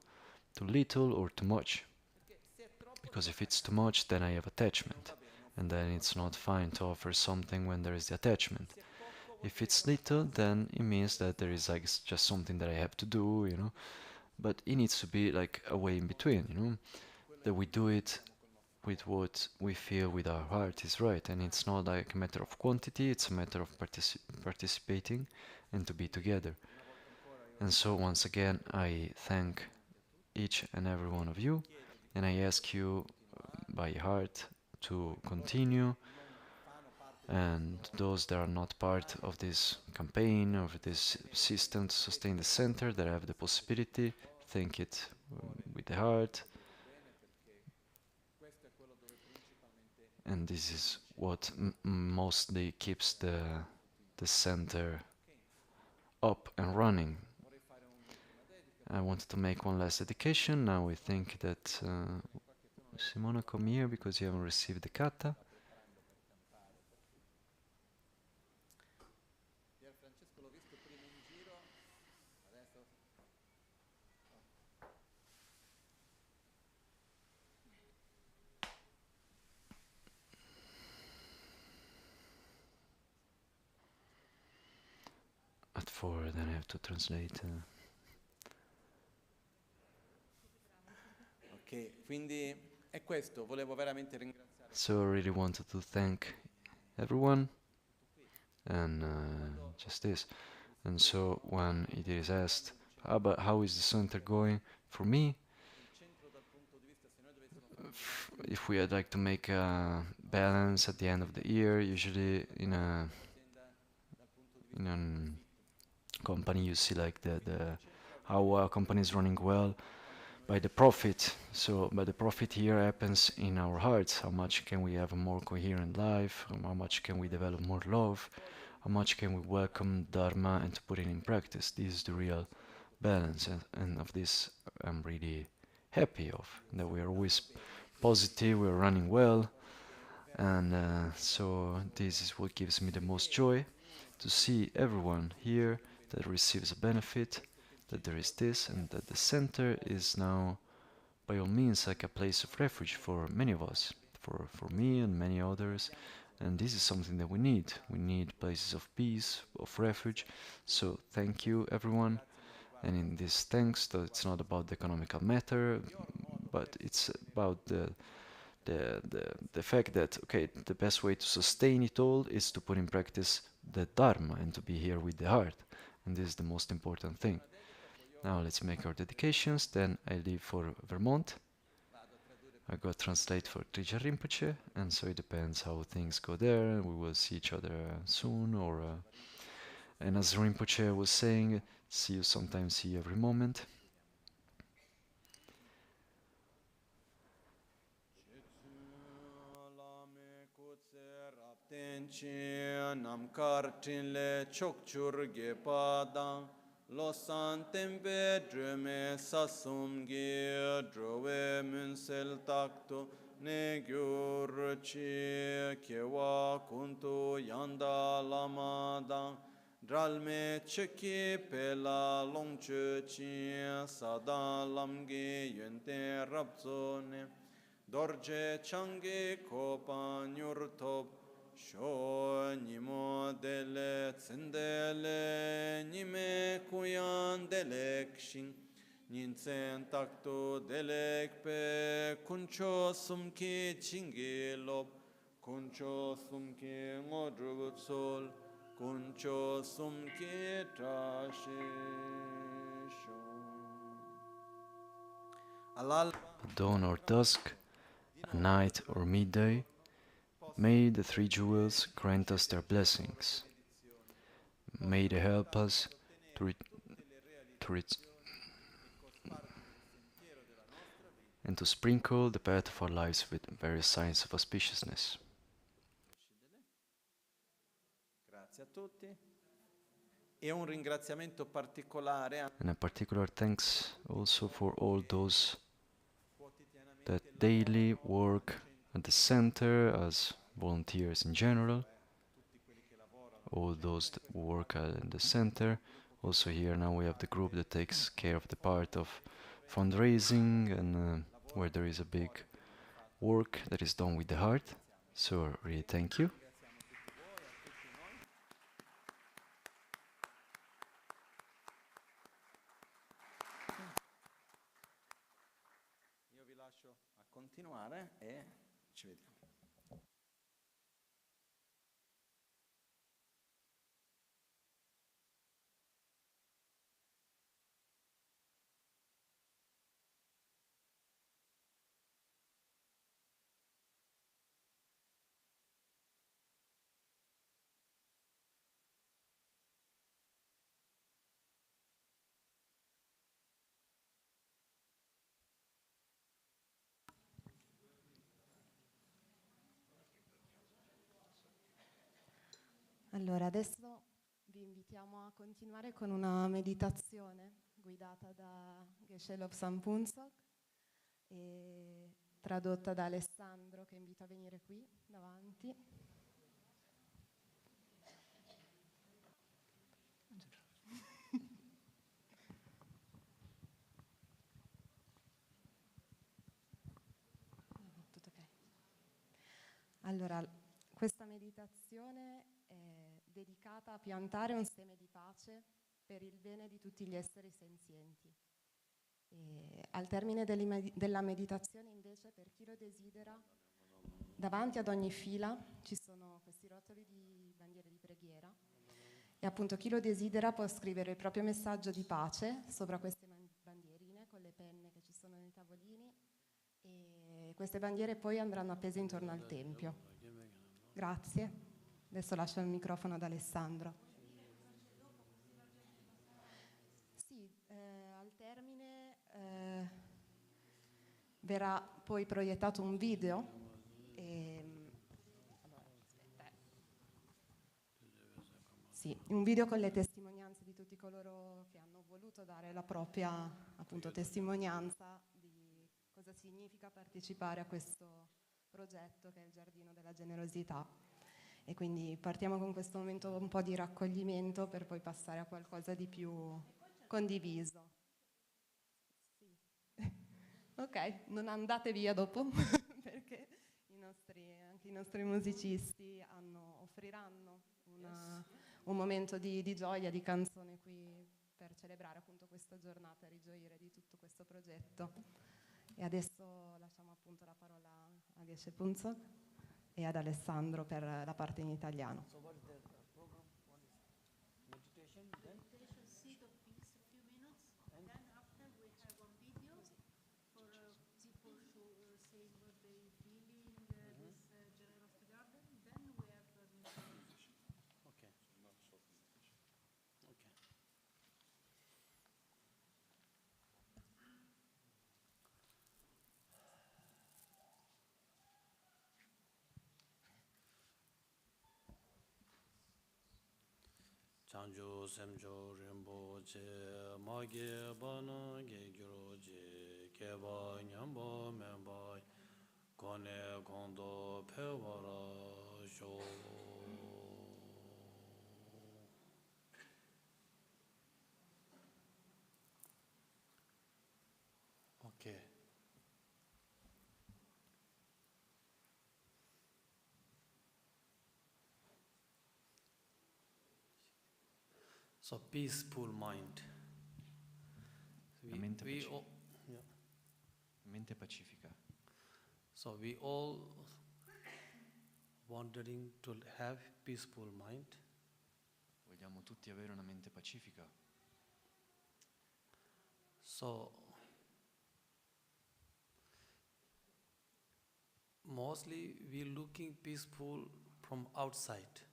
little or too much. Because if it's too much, then I have attachment, and then it's not fine to offer something when there is the attachment. If it's little, then it means that there is like just something that I have to do, you know. But it needs to be like a way in between, you know, that we do it with what we feel with our heart is right, and it's not like a matter of quantity, it's a matter of participating and to be together. And so once again, I thank each and every one of you, and I ask you by heart to continue, and those that are not part of this campaign, of this system to sustain the center, that have the possibility, think it with the heart. And this is what mostly keeps the center up and running. I wanted to make one last dedication. Now we think that Simona, come here because you haven't received the kata. At 4, then I have to translate. Ok, quindi è questo, volevo veramente ringraziare. So I really wanted to thank everyone, and just this. And so when it is asked, but how is the center going? For me, if we had like to make a balance at the end of the year, usually in an company, you see like the how a company is running well by the profit. So, but the profit here happens in our hearts. How much can we have a more coherent life? How much can we develop more love? How much can we welcome Dharma and to put it in practice? This is the real balance, and of this I'm really happy of, that we are always positive, we are running well, and so this is what gives me the most joy, to see everyone here that receives a benefit, that there is this, and that the center is now by all means like a place of refuge for many of us, for me and many others. And this is something that we need. We need places of peace, of refuge. So thank you everyone. And in this thanks, though it's not about the economical matter, but it's about the fact that, okay, the best way to sustain it all is to put in practice the Dharma and to be here with the heart. And this is the most important thing. Now let's make our dedications, then I leave for Vermont. I go translate for Trija Rinpoche, and so it depends how things go there. We will see each other soon, or and as Rinpoche was saying, see you sometimes, see you every moment. Lo san tempe drume sasum gi drove munsel takto ne gyur chi kewa kuntu yanda lamada dralme cheki pela longche chi sada lamgi yente rabzone dorje changi kopa nyurtop Sho nimo dele tsendele nime kuyan delek shin Ninsen takto delek pe kuncho sumki chingi lop Kuncho sumki ngodru sol Kuncho sumki trashi At dawn or dusk, at night or midday, may the three jewels grant us their blessings. May they help us to and to sprinkle the path of our lives with various signs of auspiciousness. Grazie a tutti. E un ringraziamento particolare And a particular thanks also for all those that daily work at the center as volunteers in general, all those that work at the center. Also here now we have the group that takes care of the part of fundraising and where there is a big work that is done with the heart. So really thank you. Io vi lascio a continuare e ci vediamo. Allora, adesso vi invitiamo a continuare con una meditazione guidata da Geshe-Lop Sampunsok e tradotta da Alessandro, che invito a venire qui davanti. Tutto ok. Allora, questa meditazione è dedicata a piantare un seme di pace per il bene di tutti gli esseri senzienti. E al termine della meditazione, invece, per chi lo desidera, davanti ad ogni fila ci sono questi rotoli di bandiere di preghiera e appunto chi lo desidera può scrivere il proprio messaggio di pace sopra queste bandierine con le penne che ci sono nei tavolini, e queste bandiere poi andranno appese intorno al tempio. Grazie. Adesso lascio il microfono ad Alessandro. termine verrà poi proiettato un video. Sì, un video con le testimonianze di tutti coloro che hanno voluto dare la propria, appunto, testimonianza di cosa significa partecipare a questo progetto che è il Giardino della Generosità. E quindi partiamo con questo momento un po' di raccoglimento per poi passare a qualcosa di più condiviso. Sì. Ok, non andate via dopo perché anche i nostri musicisti offriranno un momento di gioia, di canzone qui per celebrare appunto questa giornata e rigioire di tutto questo progetto. E adesso lasciamo appunto la parola a Geshe Punzok e ad Alessandro per la parte in italiano. So what is the program? What is meditation? Then? Meditation, seed of peace, a few minutes. And then after we have a video for people saying what they feeling this generosity garden. Then we have meditation. Okay. Okay. Chanjo semjo rimbo che mage bana ge gyuro je keba nyambo memba kone kondo pewara jo. Okay. So peaceful mind. La mente pacifica. Yeah. Mente pacifica. So we all wondering to have peaceful mind. Vogliamo tutti avere una mente pacifica. So mostly we looking peaceful from outside.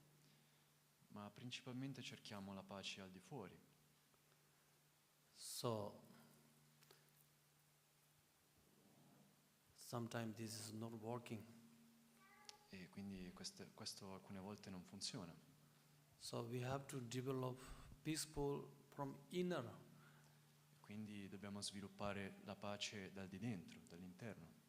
Ma principalmente cerchiamo la pace al di fuori. So sometimes this is not working. E quindi questo alcune volte non funziona. So we have to develop peaceful from inner. Quindi dobbiamo sviluppare la pace dal di dentro, dall'interno.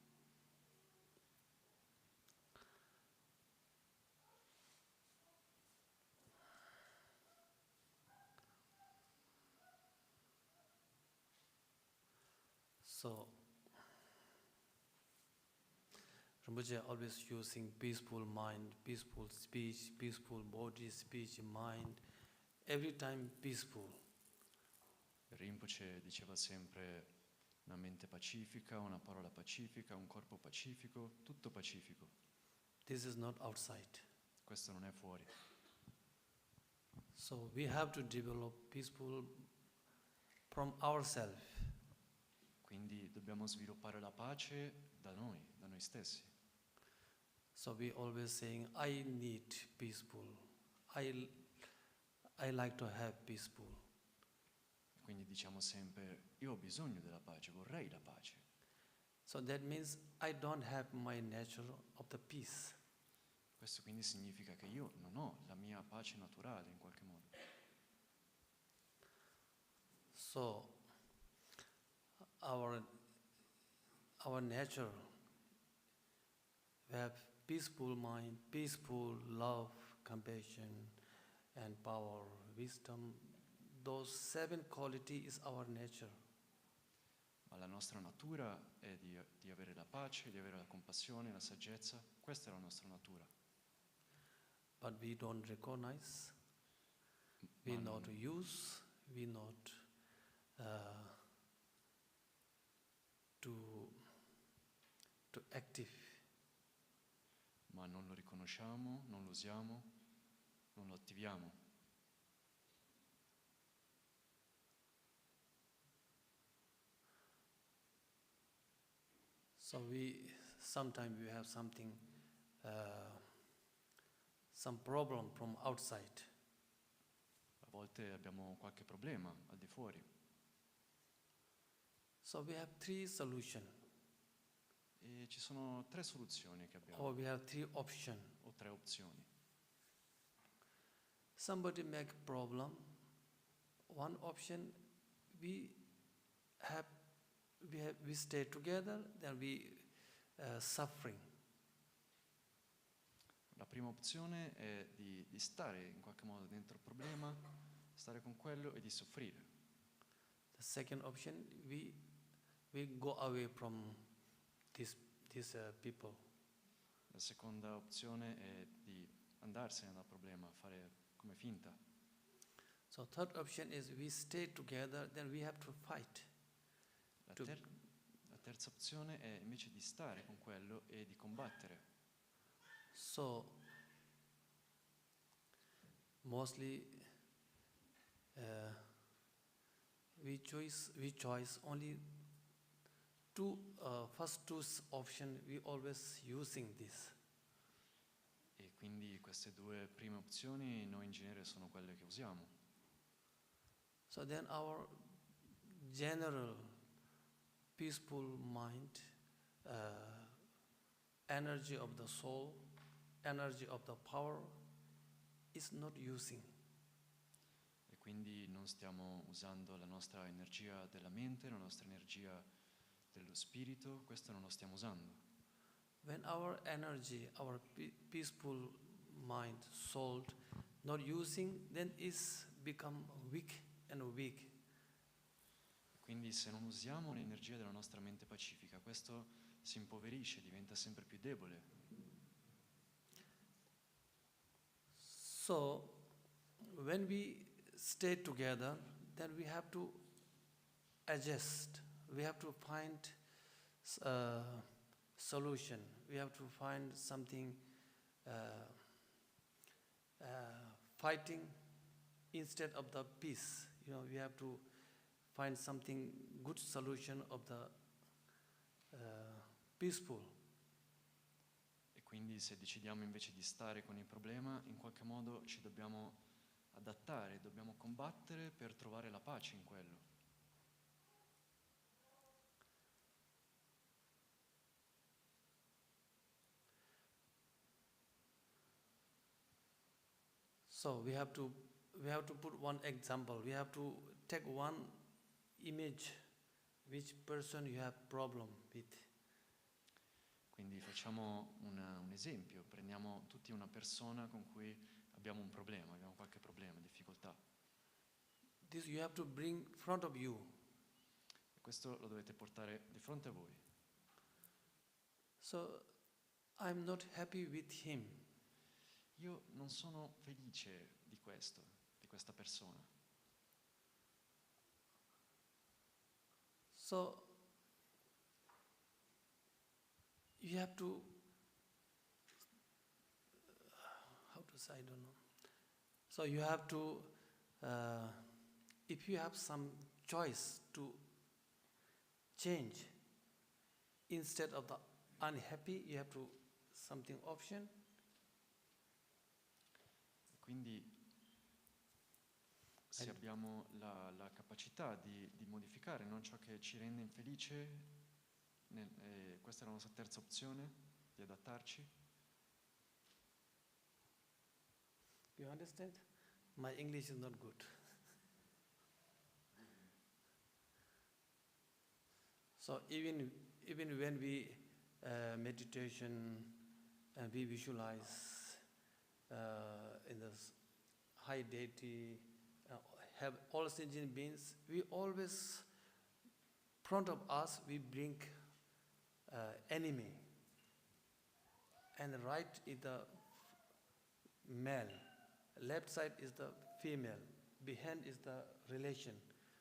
So Rinpoche always using peaceful mind, peaceful speech, peaceful body, speech, mind, every time peaceful. Rinpoche diceva sempre una mente pacifica, una parola pacifica, un corpo pacifico, tutto pacifico. This is not outside. Questo non è fuori. So we have to develop peaceful from ourselves. Quindi dobbiamo sviluppare la pace da noi stessi. So we always saying, I need peaceful. I like to have peaceful. Quindi diciamo sempre, io ho bisogno della pace, vorrei la pace. So that means I don't have my nature of the peace. Questo quindi significa che io non ho la mia pace naturale in qualche modo. So our nature, we have peaceful mind, peaceful love, compassion, and power, wisdom. Those 7 qualities is our nature. Ma la nostra natura è di avere la pace, di avere la compassione, la saggezza. Questa è la nostra natura. But we don't recognize, we Ma not use, we not to active. Ma non lo riconosciamo, non lo usiamo, non lo attiviamo. So sometimes we have something, some problem from outside. A volte abbiamo qualche problema al di fuori. So we have three solutions, E ci sono tre soluzioni che abbiamo, or we have three options. o tre opzioni. Somebody make problem. One option, we have we stay together, then we suffering. La prima opzione è di stare in qualche modo dentro il problema, stare con quello e di soffrire. The second option, we go away from these people. La seconda opzione è di andarsene dal problema, fare come finta. So third option is we stay together, then we have to fight. La, To- la terza opzione è invece di stare con quello e di combattere. So mostly we choose only first two option. We always using this. E quindi queste due prime opzioni noi in genere sono quelle che usiamo. So then our general peaceful mind, energy of the soul, energy of the power is not using. E quindi non stiamo usando la nostra energia della mente, la nostra energia dello spirito, questo non lo stiamo usando. When our energy, our peaceful mind, soul, not using, then is become weak and weak. Quindi se non usiamo l'energia della nostra mente pacifica, questo si impoverisce, diventa sempre più debole. So when we stay together, then we have to adjust. We have to find solution. We have to find something fighting instead of the peace. We have to find something good solution of the peaceful. E quindi se decidiamo invece di stare con il problema, in qualche modo ci dobbiamo adattare, dobbiamo combattere per trovare la pace in quello. So we have to put one example. We have to take one image, which person you have problem with. Quindi facciamo un esempio, prendiamo tutti una persona con cui abbiamo un problema, abbiamo qualche problema, difficoltà. This you have to bring in front of you. E questo lo dovete portare di fronte a voi. So I'm not happy with him. Io non sono felice di questo, di questa persona. So you have to, how to say, I don't know. So you have to, if you have some choice to change, instead of the unhappy, you have to something option. Quindi se abbiamo la capacità di modificare non ciò che ci rende infelice, questa è la nostra terza opzione, di adattarci. You understand? My English is not good. So even when we meditation and we visualize in the high deity, have all sentient beings, we always front of us we bring enemy, and right is the male, left side is the female, behind is the relation.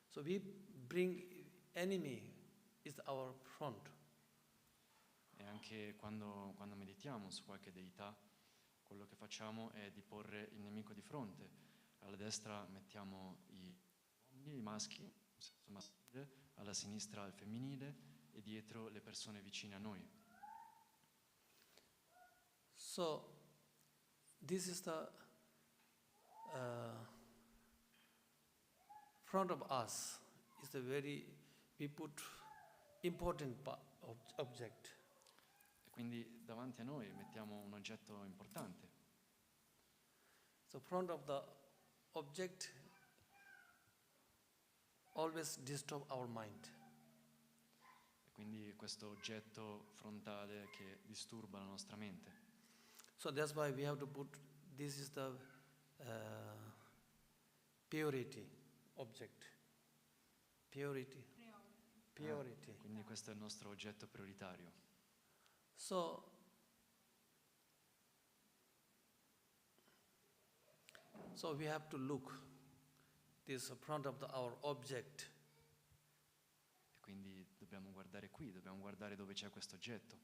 So we bring enemy is our front. E anche quando meditiamo su qualche deità, quello che facciamo è di porre il nemico di fronte. Alla destra mettiamo i uomini, i maschi, in senso maschile, alla sinistra il femminile e dietro le persone vicine a noi. So this is the front of us is the very, we put important object. E quindi davanti a noi mettiamo un oggetto importante. So front of the object always disturb our mind. E quindi questo oggetto frontale che disturba la nostra mente. So that's why we have to put, this is the purity object. Purity. Purity. Quindi questo è il nostro oggetto prioritario. So we have to look this front of our object. E quindi dobbiamo guardare qui, dobbiamo guardare dove c'è questo oggetto.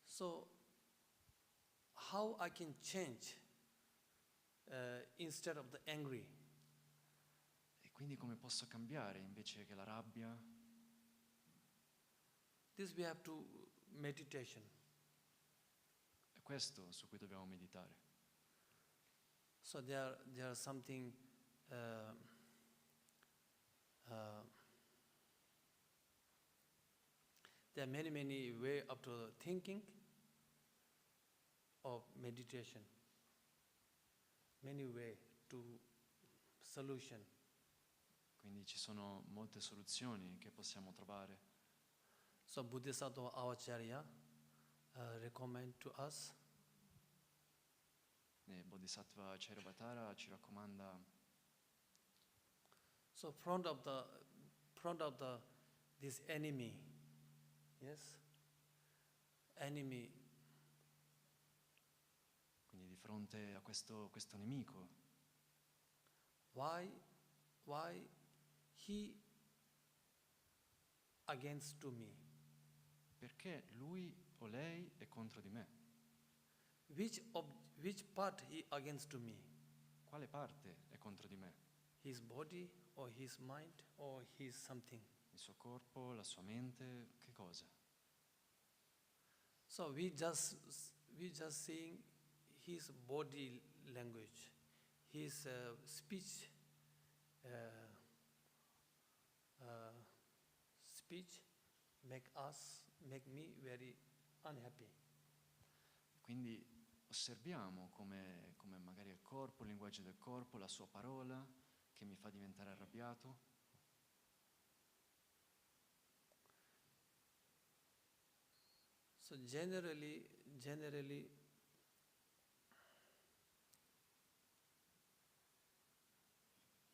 So how I can change instead of the angry? E quindi come posso cambiare invece che la rabbia? This we have to meditation. È questo su cui dobbiamo meditare. So there are something there are many way of the thinking of meditation. Many way to solution. Quindi ci sono molte soluzioni che possiamo trovare. So Bodhisattva Acharya recommend to us. E Bodhisattva Acharya ci raccomanda. So front of the this enemy, yes, enemy. Quindi di fronte a questo nemico, Why he against to me? perché lui o lei è contro di me? Which part he against to me? Quale parte è contro di me? His body or his mind or his something? Il suo corpo, la sua mente, che cosa? So we just seeing his body language, his speech make me very unhappy. Quindi osserviamo come magari il corpo, il linguaggio del corpo, la sua parola, che mi fa diventare arrabbiato. So generally,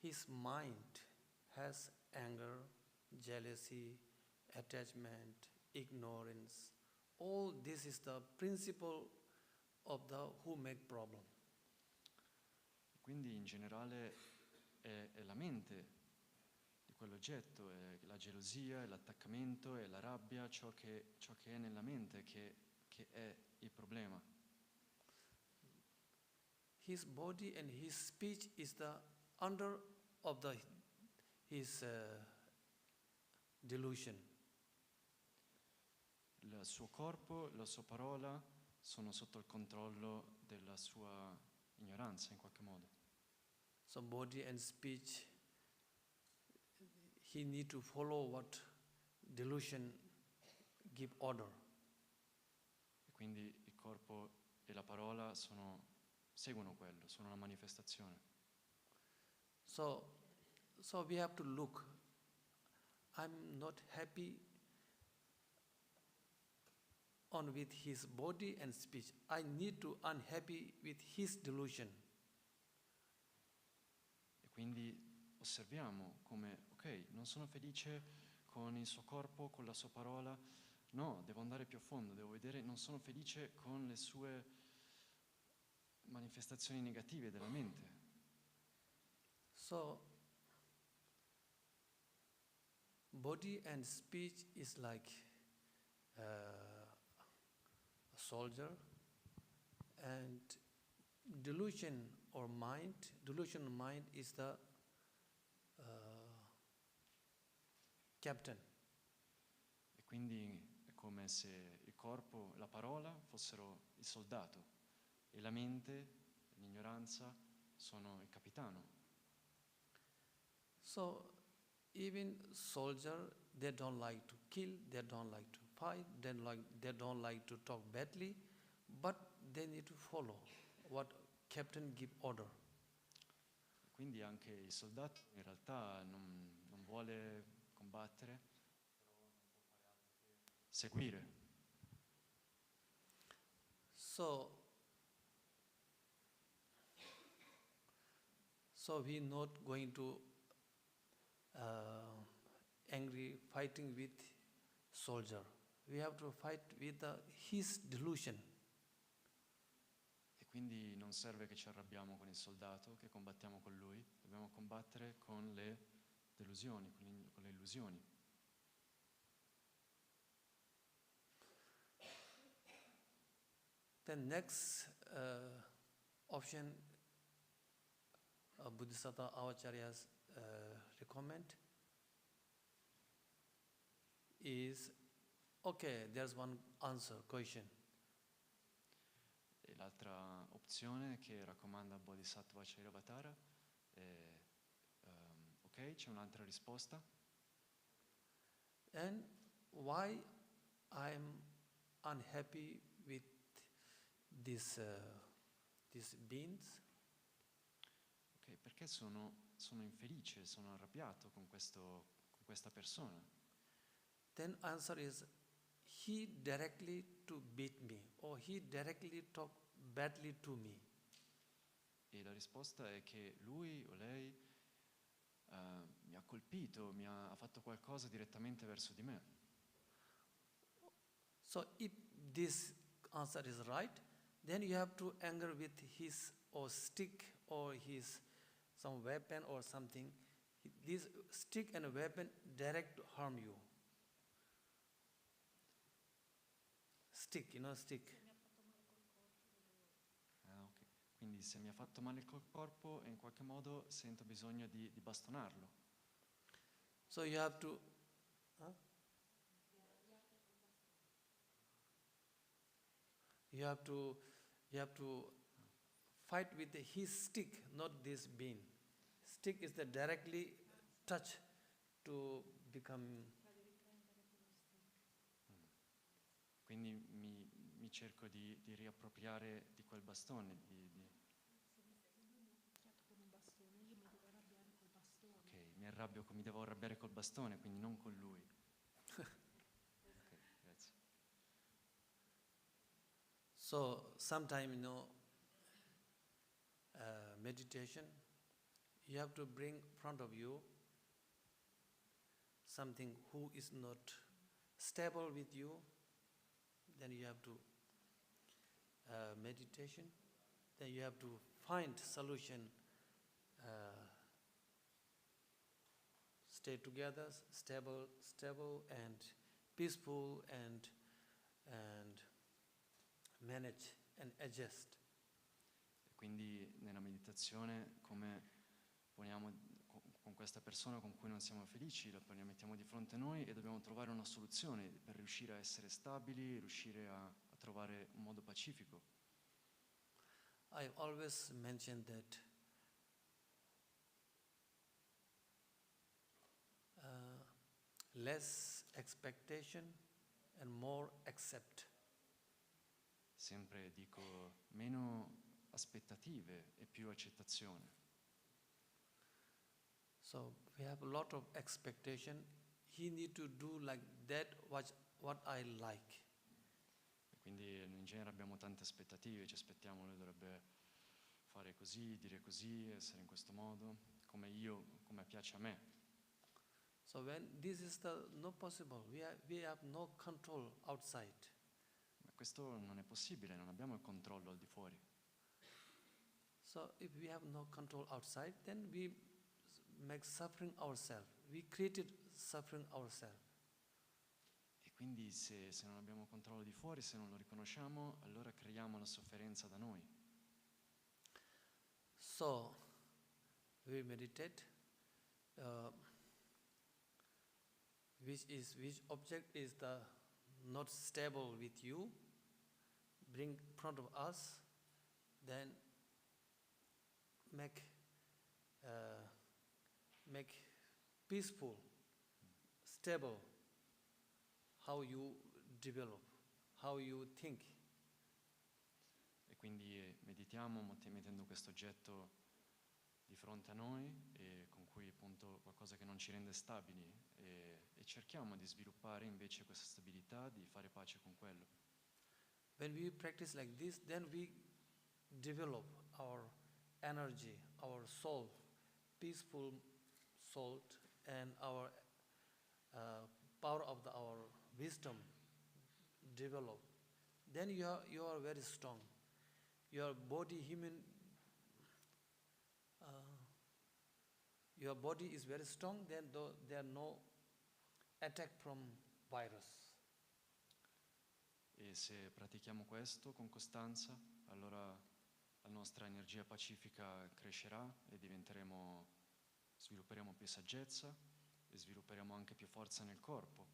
his mind has anger, jealousy, attachment, ignorance. All this is the principle of the who make problem. Quindi in generale è la mente di quell'oggetto, è la gelosia, è l'attaccamento, è la rabbia, ciò che è nella mente che è il problema. His body and his speech is the under of his delusion. Il suo corpo, la sua parola sono sotto il controllo della sua ignoranza in qualche modo. So body and speech, he need to follow what delusion give order. E quindi il corpo e la parola seguono quello, sono una manifestazione. So we have to look. I'm not happy on with his body and speech. I need to unhappy with his delusion. E quindi osserviamo come, ok, non sono felice con il suo corpo, con la sua parola, no, devo andare più a fondo, devo vedere, non sono felice con le sue manifestazioni negative della mente. So body and speech is like a soldier, and delusion mind is the captain. E quindi è come se il corpo, la parola fossero il soldato e la mente, l'ignoranza, sono il capitano. So even soldier They don't like to kill, they don't like to fight, they don't like to talk badly, but they need to follow what captain give order. Quindi anche il soldato in realtà non vuole combattere, seguire. So we not going to angry fighting with soldier. We have to fight with his delusion. E quindi non serve che ci arrabbiamo con il soldato, che combattiamo con lui, dobbiamo combattere con le delusioni, con le illusioni. The next option Bodhisattva Avacharyas recommend is, okay, there's one answer, question. E l'altra opzione che raccomanda Bodhisattva Acharyavatara è, ok, c'è un'altra risposta. And why I'm unhappy with these beings? Ok, perché sono infelice, sono arrabbiato con questa persona. Then answer is, he directly to beat me, or he directly talk badly to me. E la risposta è che lui o lei mi ha colpito, ha fatto qualcosa direttamente verso di me. So if this answer is right, then you have to anger with his or stick or his some weapon or something. This stick and weapon direct to harm you. Stick, stick. Ah, ok. Quindi se mi ha fatto male col corpo, in qualche modo sento bisogno di bastonarlo. So you have to. You have to fight with his stick, not this bean. Stick is the directly touch to become. Quindi mi cerco di riappropriare di quel bastone. Ok, mi devo arrabbiare col bastone, quindi non con lui. Ok, grazie. So sometime meditation, you have to bring in front of you something who is not stable with you. Then you have to meditation. Then you have to find solution. Stay together, stable and peaceful and manage and adjust. E quindi nella meditazione, come poniamo con questa persona con cui non siamo felici, la mettiamo di fronte a noi e dobbiamo trovare una soluzione per riuscire a essere stabili, riuscire a trovare un modo pacifico. I always mention that less expectation and more accept. Sempre dico meno aspettative e più accettazione. So we have a lot of expectation. He need to do like that what I like. E quindi in genere abbiamo tante aspettative, ci aspettiamo, lui dovrebbe fare così, dire così, essere in questo modo, come piace a me. So when this is not possible, we have no control outside. Ma questo non è possibile, non abbiamo il controllo al di fuori. So if we have no control outside, then we make suffering ourselves. We created suffering ourselves. E quindi se non abbiamo controllo di fuori, se non lo riconosciamo, allora creiamo la sofferenza da noi. So we meditate. Which object is the not stable with you, bring in front of us, then make peaceful, stable, how you develop, how you think. E quindi meditiamo mettendo questo oggetto di fronte a noi e con cui appunto qualcosa che non ci rende stabili e cerchiamo di sviluppare invece questa stabilità, di fare pace con quello. When we practice like this, then we develop our energy, our soul, peaceful soul, and our power of our wisdom develop. Then you are very strong. Your body, your body is very strong. Then there are no attack from virus. E se pratichiamo questo con costanza, allora la nostra energia pacifica crescerà e svilupperemo più saggezza e svilupperemo anche più forza nel corpo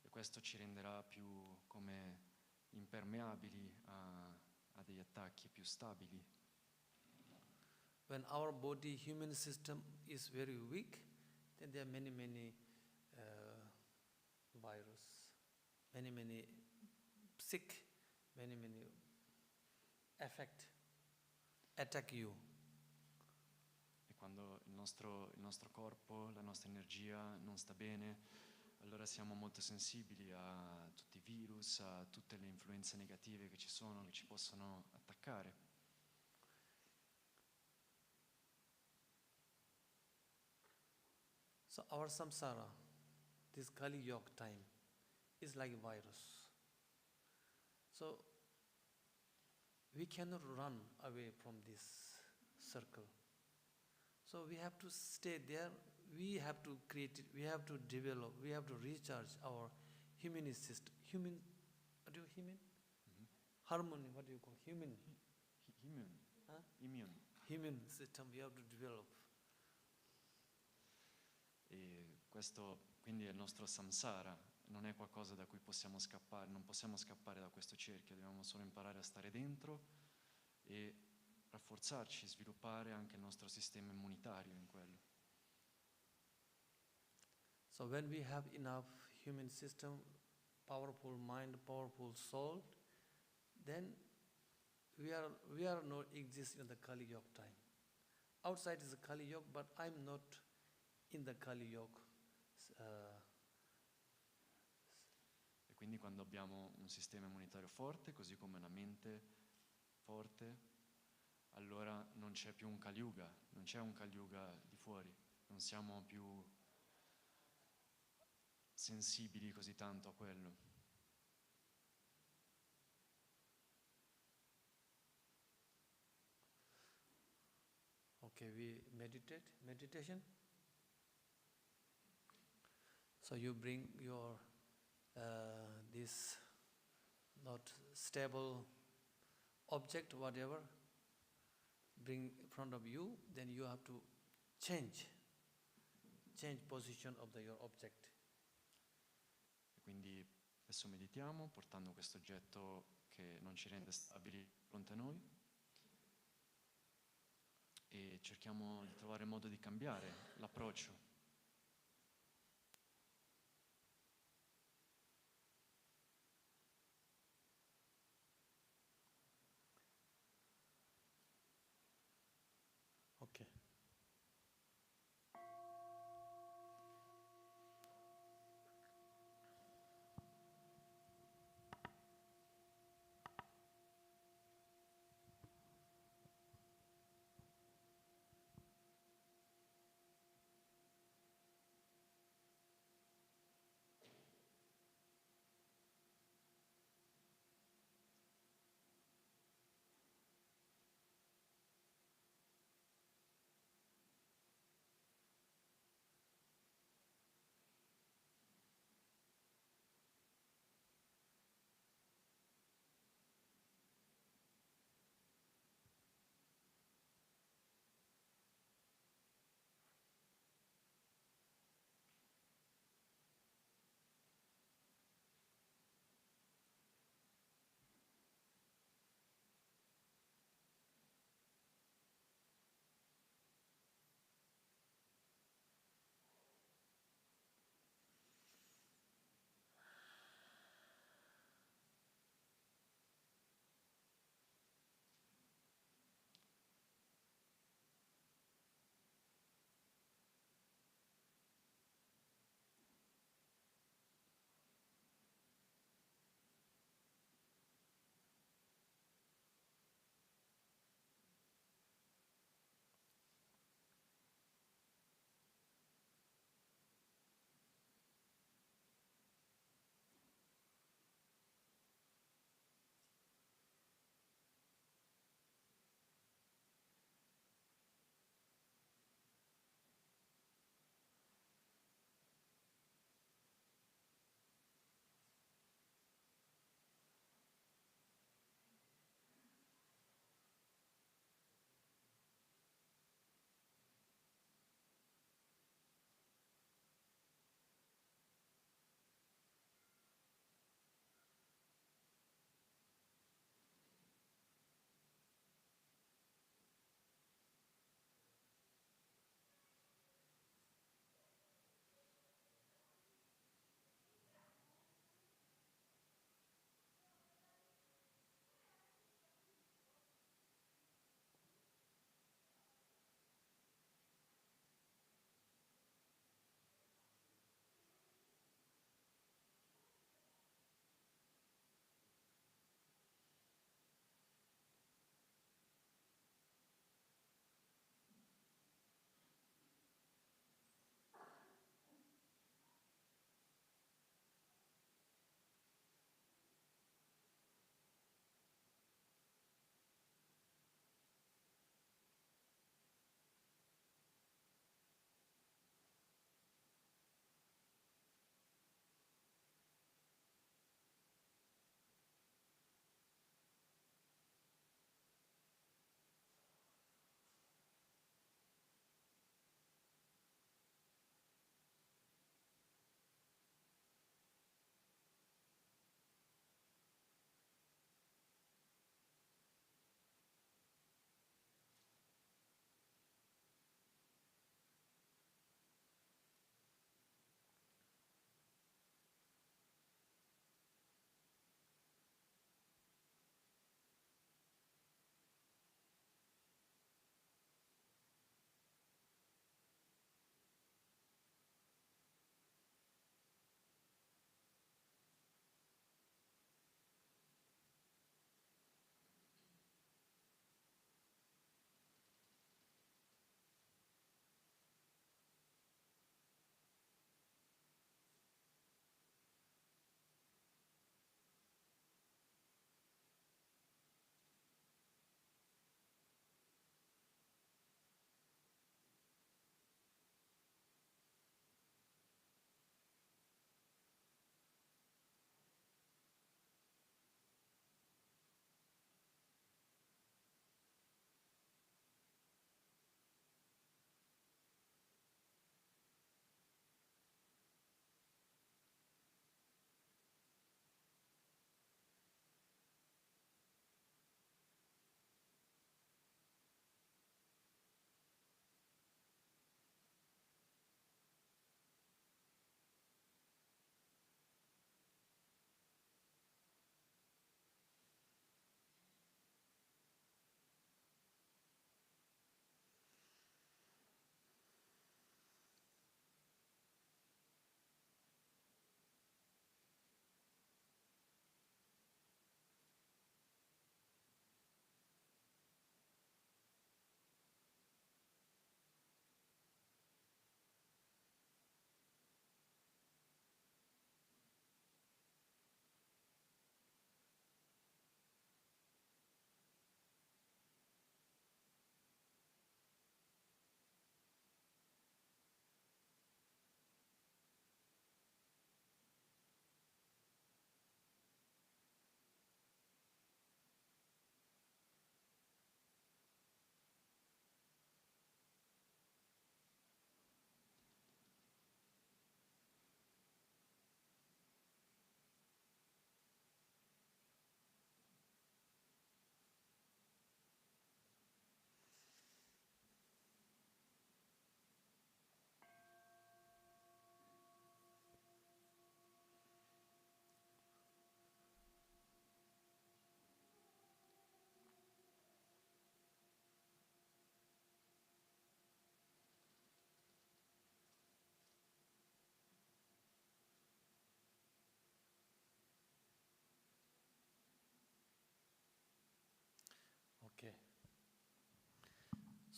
e questo ci renderà più come impermeabili a degli attacchi, più stabili. When our body, human system is very weak, then there are many virus, many sick, many attack you. E quando il nostro corpo, la nostra energia non sta bene, allora siamo molto sensibili a tutti i virus, a tutte le influenze negative che ci sono, che ci possono attaccare. So our samsara, this Kali Yuga time, is like a virus. So we cannot run away from this circle. So we have to stay there. We have to create it. We have to develop. We have to recharge our human system. What do you human? Mhm. Harmony. What do you call human? Immune. Huh? Immune. Human system. We have to develop. E questo quindi è il nostro samsara, non è qualcosa da cui possiamo scappare, non possiamo scappare da questo cerchio, dobbiamo solo imparare a stare dentro e rafforzarci, sviluppare anche il nostro sistema immunitario in quello. So when we have enough human system, powerful mind, powerful soul, then we are not exist in the Kali Yuga time. Outside is the Kali Yuga, but I'm not in the Kali Yuga. E quindi quando abbiamo un sistema immunitario forte, così come una mente forte, allora non c'è più un Kali Yuga, non c'è un Kali Yuga di fuori, non siamo più sensibili così tanto a quello. Okay, we meditation. So you bring your this not stable object, whatever, bring in front of you, then you have to change position of your object. E quindi adesso meditiamo portando questo oggetto che non ci rende stabili di fronte a noi e cerchiamo di trovare il modo di cambiare l'approccio. Okay.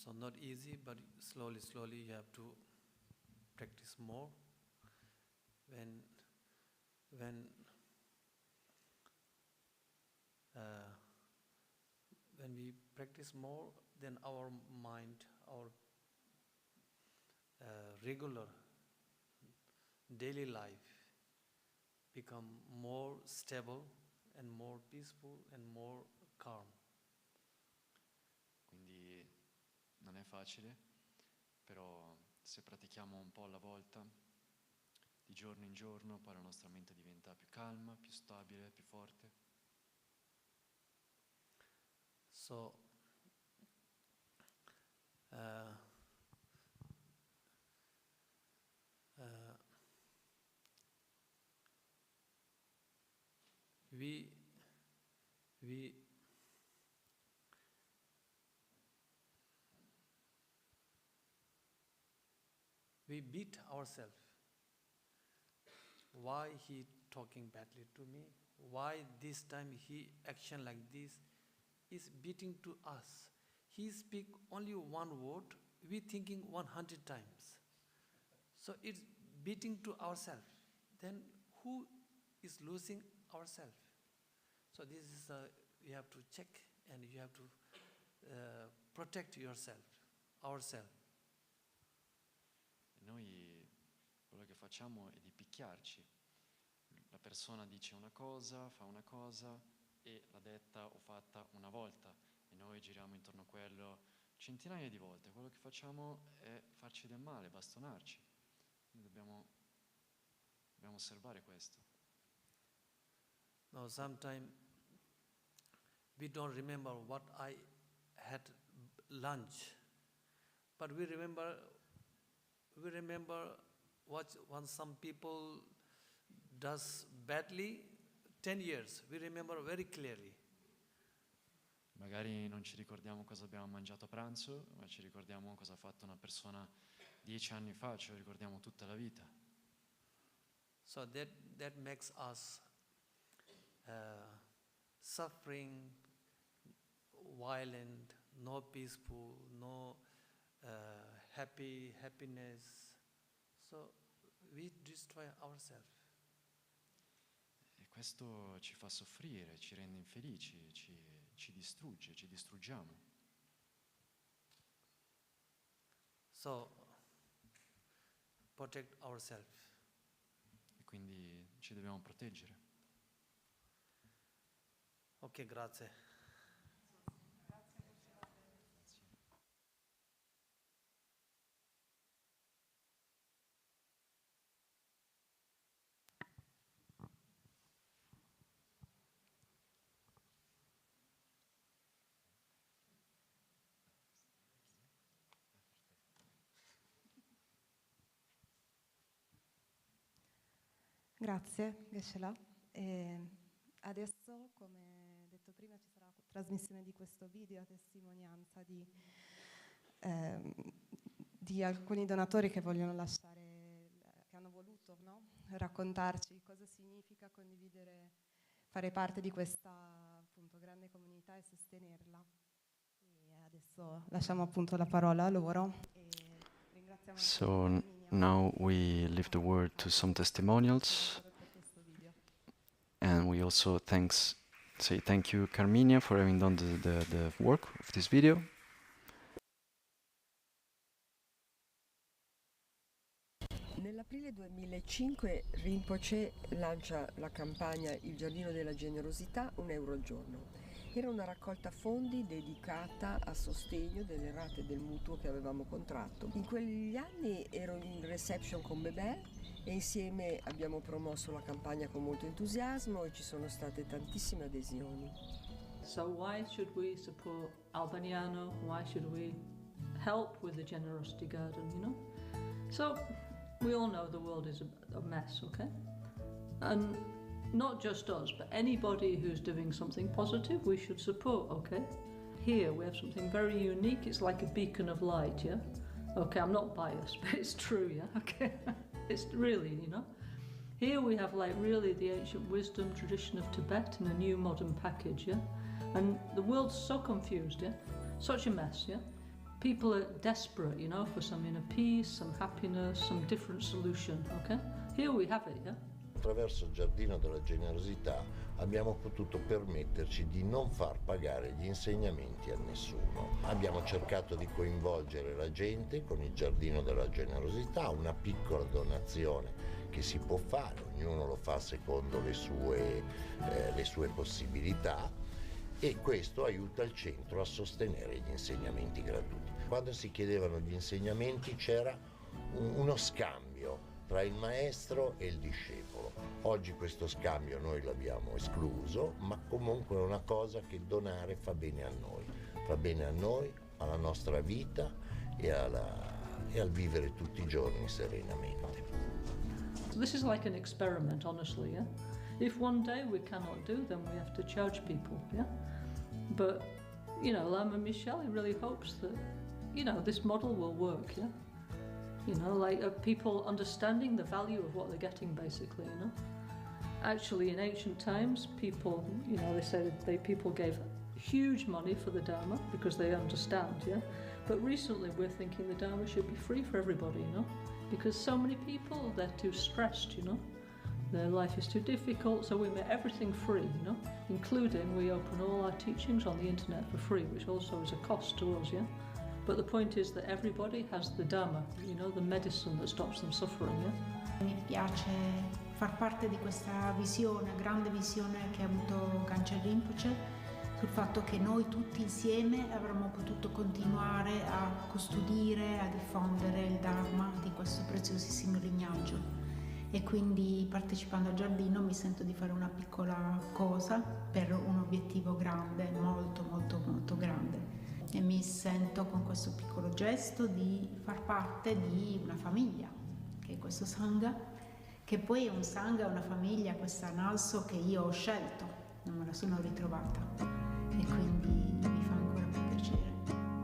So not easy, but slowly, slowly you have to practice more. When when we practice more, then our mind, our regular daily life become more stable and more peaceful and more calm. Quindi non è facile, però se pratichiamo un po' alla volta, di giorno in giorno, poi la nostra mente diventa più calma, più stabile, più forte. So we beat ourselves. Why he talking badly to me? Why this time he action like this? Is beating to us. He speak only one word, we thinking 100 times. So it's beating to ourselves. Then who is losing ourselves? So this is you have to check and you have to protect yourself, ourselves. E noi quello che facciamo è di picchiarci. La persona dice una cosa, fa una cosa e l'ha detta o fatta una volta e noi giriamo intorno a quello centinaia di volte. Quello che facciamo è farci del male, bastonarci. Quindi dobbiamo osservare questo. Now sometimes we don't remember what I had lunch, but we remember what when some people does badly 10 years, we remember very clearly. Magari non ci ricordiamo cosa abbiamo mangiato a pranzo, ma ci ricordiamo cosa ha fatto una persona 10 anni fa, ce lo ricordiamo tutta la vita. So that makes us suffering, violent, no peaceful, no happiness. So we destroy ourselves. E questo ci fa soffrire, ci rende infelici, ci distrugge, ci distruggiamo. So protect ourselves. E quindi ci dobbiamo proteggere. Ok, grazie. Grazie, Geshe-la. Adesso, come detto prima, ci sarà la trasmissione di questo video a testimonianza di alcuni donatori che vogliono lasciare, che hanno voluto, no? Raccontarci cosa significa condividere, fare parte di questa appunto grande comunità e sostenerla. E adesso lasciamo appunto la parola a loro e ringraziamo So now we leave the word to some testimonials, and we also say thank you Carminia for having done the work of this video. Nell'aprile 2005 Rinpoche lancia la campagna Il Giardino della Generosità, €1 al giorno. Era una raccolta fondi dedicata a sostegno delle rate del mutuo che avevamo contratto. In quegli anni ero in reception con Bebè e insieme abbiamo promosso la campagna con molto entusiasmo e ci sono state tantissime adesioni. So why should we support Albagnano? Why should we help with the generosity garden, you know? So we all know the world is a mess, okay? And not just us, but anybody who's doing something positive, we should support, okay? Here we have something very unique. It's like a beacon of light, yeah? Okay, I'm not biased, but it's true, yeah? Okay, it's really, you know? Here we have like really the ancient wisdom tradition of Tibet in a new modern package, yeah? And the world's so confused, yeah? Such a mess, yeah? people are desperate, you know, for some inner peace, some happiness, some different solution, okay? Here we have it, yeah? Attraverso il Giardino della Generosità abbiamo potuto permetterci di non far pagare gli insegnamenti a nessuno. Abbiamo cercato di coinvolgere la gente con il Giardino della Generosità, una piccola donazione che si può fare, ognuno lo fa secondo le sue possibilità, e questo aiuta il centro a sostenere gli insegnamenti gratuiti. Quando si chiedevano gli insegnamenti c'era uno scambio tra il maestro e il discepolo. Oggi questo scambio noi l'abbiamo escluso, ma comunque è una cosa che donare fa bene a noi, alla nostra vita e al vivere tutti i giorni serenamente. This is like an experiment, honestly, yeah? If one day we cannot do, then we have to charge people, yeah? But, you know, Lama Michele really hopes that, you know, this model will work, yeah? You know, like people understanding the value of what they're getting, basically, you know? Actually, in ancient times, people, you know, they say people gave huge money for the Dharma because they understand, yeah? But recently we're thinking the Dharma should be free for everybody, you know? Because so many people, they're too stressed, you know? Their life is too difficult, so we make everything free, you know? Including we open all our teachings on the internet for free, which also is a cost to us, yeah? But the point is that everybody has the Dharma, you know, the medicine that stops them suffering, yeah? Mi piace far parte di questa visione, grande visione che ha avuto Ganchen Rinpoche, sul fatto che noi tutti insieme avremmo potuto continuare a custodire, a diffondere il Dharma di questo preziosissimo lignaggio. E quindi partecipando al giardino mi sento di fare una piccola cosa per un obiettivo grande, molto molto molto grande. E mi sento con questo piccolo gesto di far parte di una famiglia, che è questo Sangha, che poi è un Sangha, una famiglia, questa Nalso che io ho scelto, non me la sono ritrovata e quindi mi fa ancora più piacere.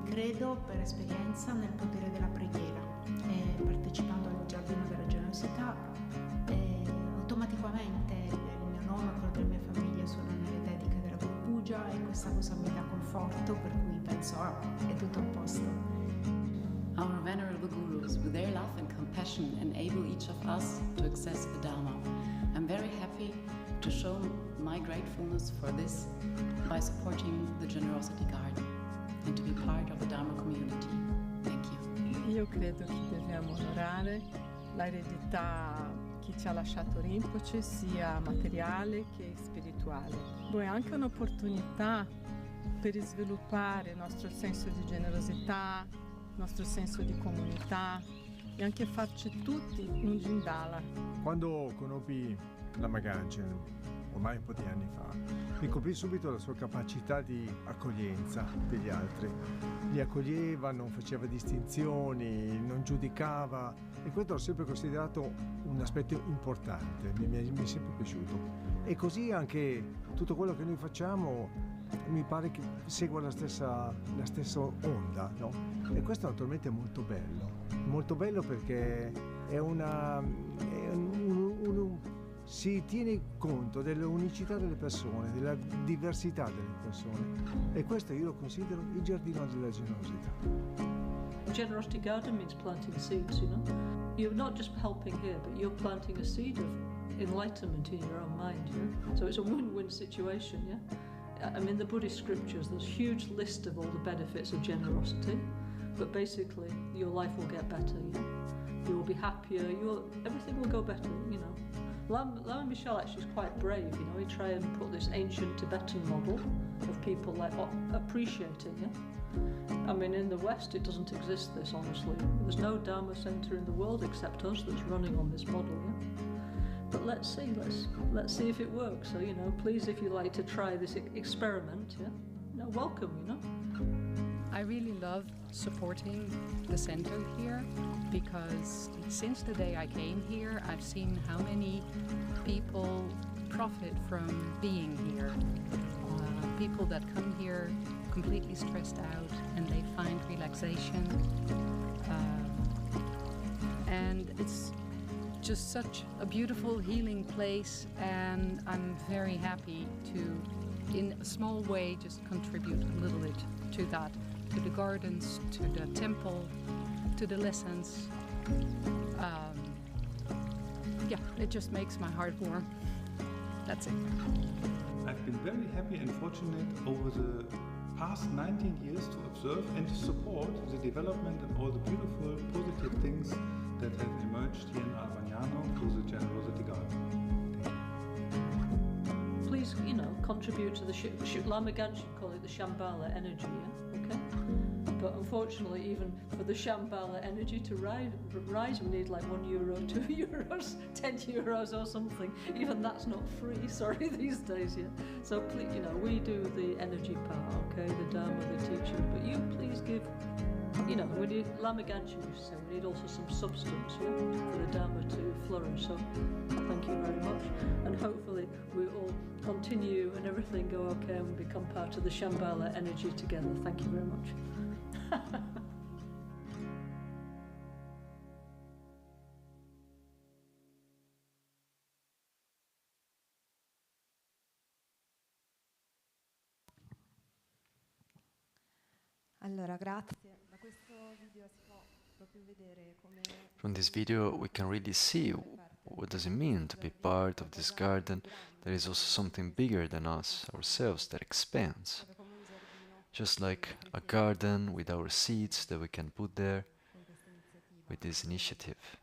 Credo per esperienza nel potere della preghiera e partecipando al Giardino della Generosità automaticamente il mio nome e quello della mia famiglia sono nelle dediche della Guru Puja e questa cosa mi dà conforto, per cui penso è tutto a posto. Our venerable gurus, with their love and compassion, enable each of us to access the Dharma. I'm very happy to show my gratefulness for this by supporting the Generosity Garden and to be part of the Dharma community. Thank you. Io credo che dobbiamo onorare l'eredità che ci ha lasciato Rinpoche, sia materiale che spirituale. Poi è anche un'opportunità per sviluppare il nostro senso di generosità, il nostro senso di comunità e anche farci tutti un Jindala. Quando conobbi Lama Ganchen, ormai un po' di anni fa, mi colpì subito la sua capacità di accoglienza degli altri. Li accoglieva, non faceva distinzioni, non giudicava, e questo l'ho sempre considerato un aspetto importante, mi è sempre piaciuto. E così anche tutto quello che noi facciamo mi pare che segua la stessa onda, no? E questo naturalmente è molto bello perché si tiene conto dell'unicità delle persone, della diversità delle persone, e questo io lo considero il giardino della generosità. Generosity garden means planting seeds, you know? You're not just helping here, but you're planting a seed of enlightenment in your own mind, yeah? So it's a win-win situation, yeah? I mean, the Buddhist scriptures, there's a huge list of all the benefits of generosity, but basically your life will get better, yeah? You will be happier, everything will go better, you know? Lama Michele actually is quite brave, you know? He tried and put this ancient Tibetan model of people like appreciating, yeah? I mean, in the West, it doesn't exist, this, honestly. There's no Dharma center in the world except us that's running on this model, yeah? But let's see if it works. So, you know, please, if you like to try this experiment, yeah, you know, welcome, you know. I really love supporting the center here because since the day I came here, I've seen how many people profit from being here. People that come here completely stressed out and they find relaxation. And it's just such a beautiful healing place, and I'm very happy to, in a small way, just contribute a little bit to that. to the gardens, to the temple, to the lessons. Yeah, it just makes my heart warm. That's it. I've been very happy and fortunate over the past 19 years to observe and to support the development and all the beautiful, positive things that have emerged here in Albagnano through the Generosity Garden. Please, contribute to the Lamaganchen call it the Shambhala energy, yeah? Okay? But unfortunately, even for the Shambhala energy to rise, we need like €1, €2, €10 or something. Even that's not free, sorry, these days, yeah? So please, we do the energy part, okay? The Dharma, the teaching, but you please give, we need, Lamaganchen used to say, we need also some substance, yeah? For the Dharma to flourish, so thank you very much. And hopefully we all continue and everything go okay and become part of the Shambhala energy together. Thank you very much. Allora, grazie. Da questo video si può proprio vedere come From this video we can really see what does it mean to be part of this garden. There is also something bigger than us, ourselves, that expands. Just like a garden with our seeds that we can put there with this initiative.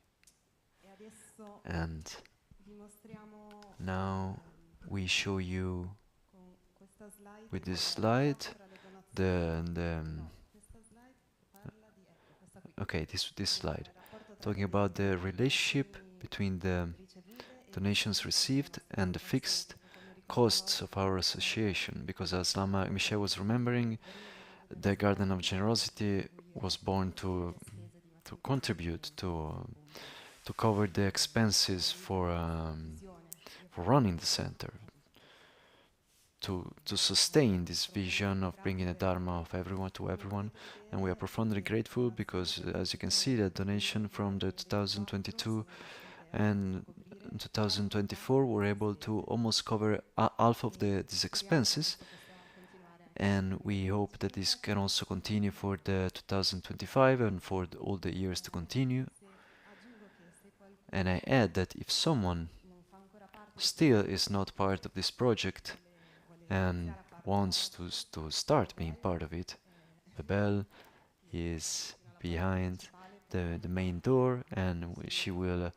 And now we show you with this slide this slide talking about the relationship between the donations received and the fixed costs of our association, because as Lama Michel was remembering, the Garden of Generosity was born to contribute to cover the expenses for running the center, to sustain this vision of bringing the Dharma of everyone to everyone. And we are profoundly grateful because, as you can see, the donation from the 2022 and 2024 were able to almost cover half of these expenses, and we hope that this can also continue for the 2025 and for all the years to continue. And I add that if someone still is not part of this project and wants to start being part of it, the bell is behind the main door, and she will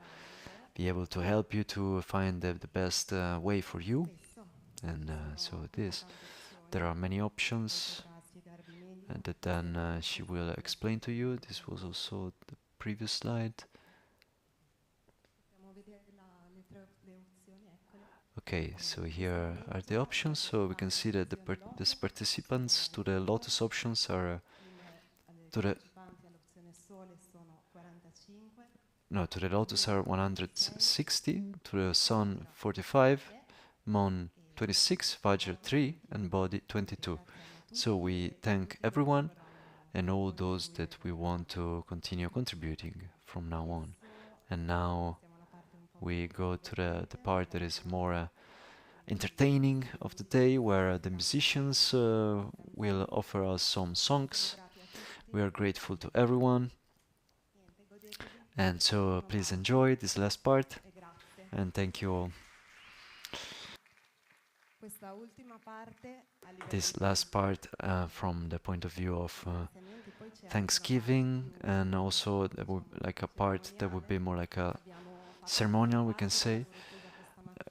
be able to help you to find the best way for you. And so there are many options that then she will explain to you. This was also the previous slide. Okay, so here are the options. So we can see that these participants to the Lotus options are to the Lotus are 160, to the Sun 45, Mon 26, Vajra 3, and Bodhi 22. So we thank everyone and all those that we want to continue contributing from now on. And now we go to the part that is more entertaining of the day, where the musicians will offer us some songs. We are grateful to everyone. And so please enjoy this last part, and thank you all. This last part from the point of view of Thanksgiving, and also like a part that would be more like a ceremonial, we can say.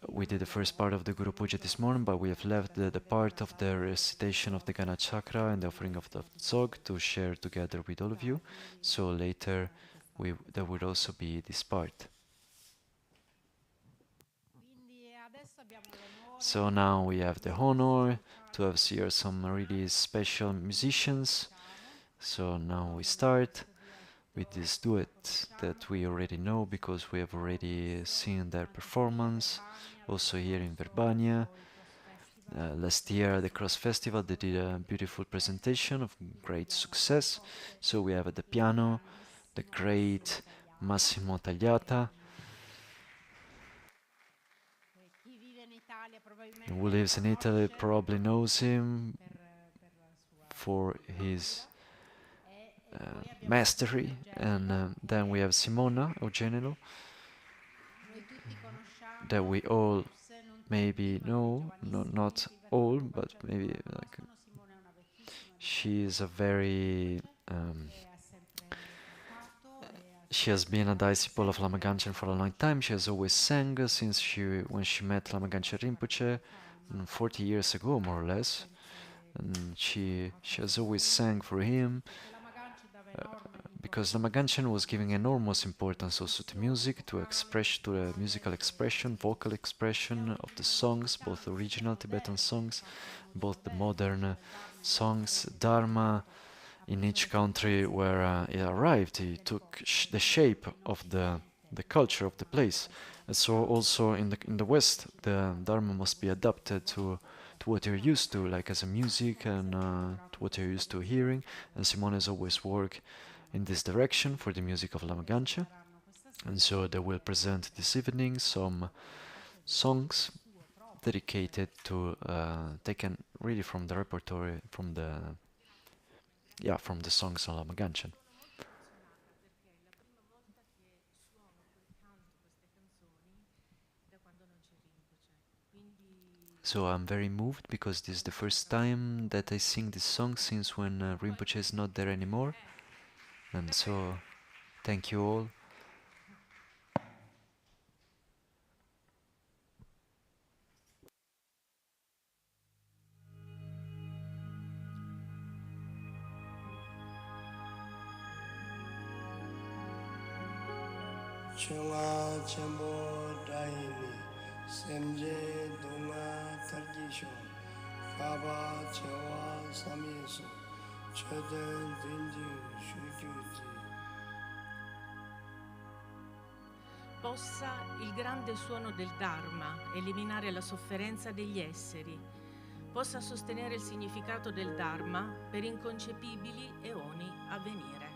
We did the first part of the Guru Puja this morning, but we have left the part of the recitation of the Gana Chakra and the offering of the Zog to share together with all of you. So later there would also be this part. So now we have the honor to have here some really special musicians. So now we start with this duet that we already know because we have already seen their performance also here in Verbania. Last year at the Cross Festival they did a beautiful presentation of great success. So we have at the piano the great Massimo Tagliata, who lives in Italy probably knows him for his mastery. And then we have Simona Eugenio, that we all maybe know, not all, but maybe like she is a very she has been a disciple of Lama Ganchen for a long time. She has always sang since when she met Lama Ganchen Rinpoche 40 years ago, more or less. And she has always sang for him, because Lama Ganchen was giving enormous importance also to music, to the musical expression, vocal expression of the songs, both original Tibetan songs, both the modern songs, Dharma. In each country where it arrived, he took the shape of the culture of the place. And so also in the West, the Dharma must be adapted to what you're used to, like as a music, and to what you're used to hearing. And Simone has always worked in this direction for the music of Lama Ganchen. And so they will present this evening some songs dedicated to, taken really from the repertoire, from the songs on Lama Ganchen. So I'm very moved because this is the first time that I sing this song since when Rinpoche is not there anymore. And so, thank you all. Chunga chambo daini semje dunga tarkisho faba chewa samiso choden dinji shukyuti. Possa il grande suono del Dharma eliminare la sofferenza degli esseri, possa sostenere il significato del Dharma per inconcepibili eoni a venire.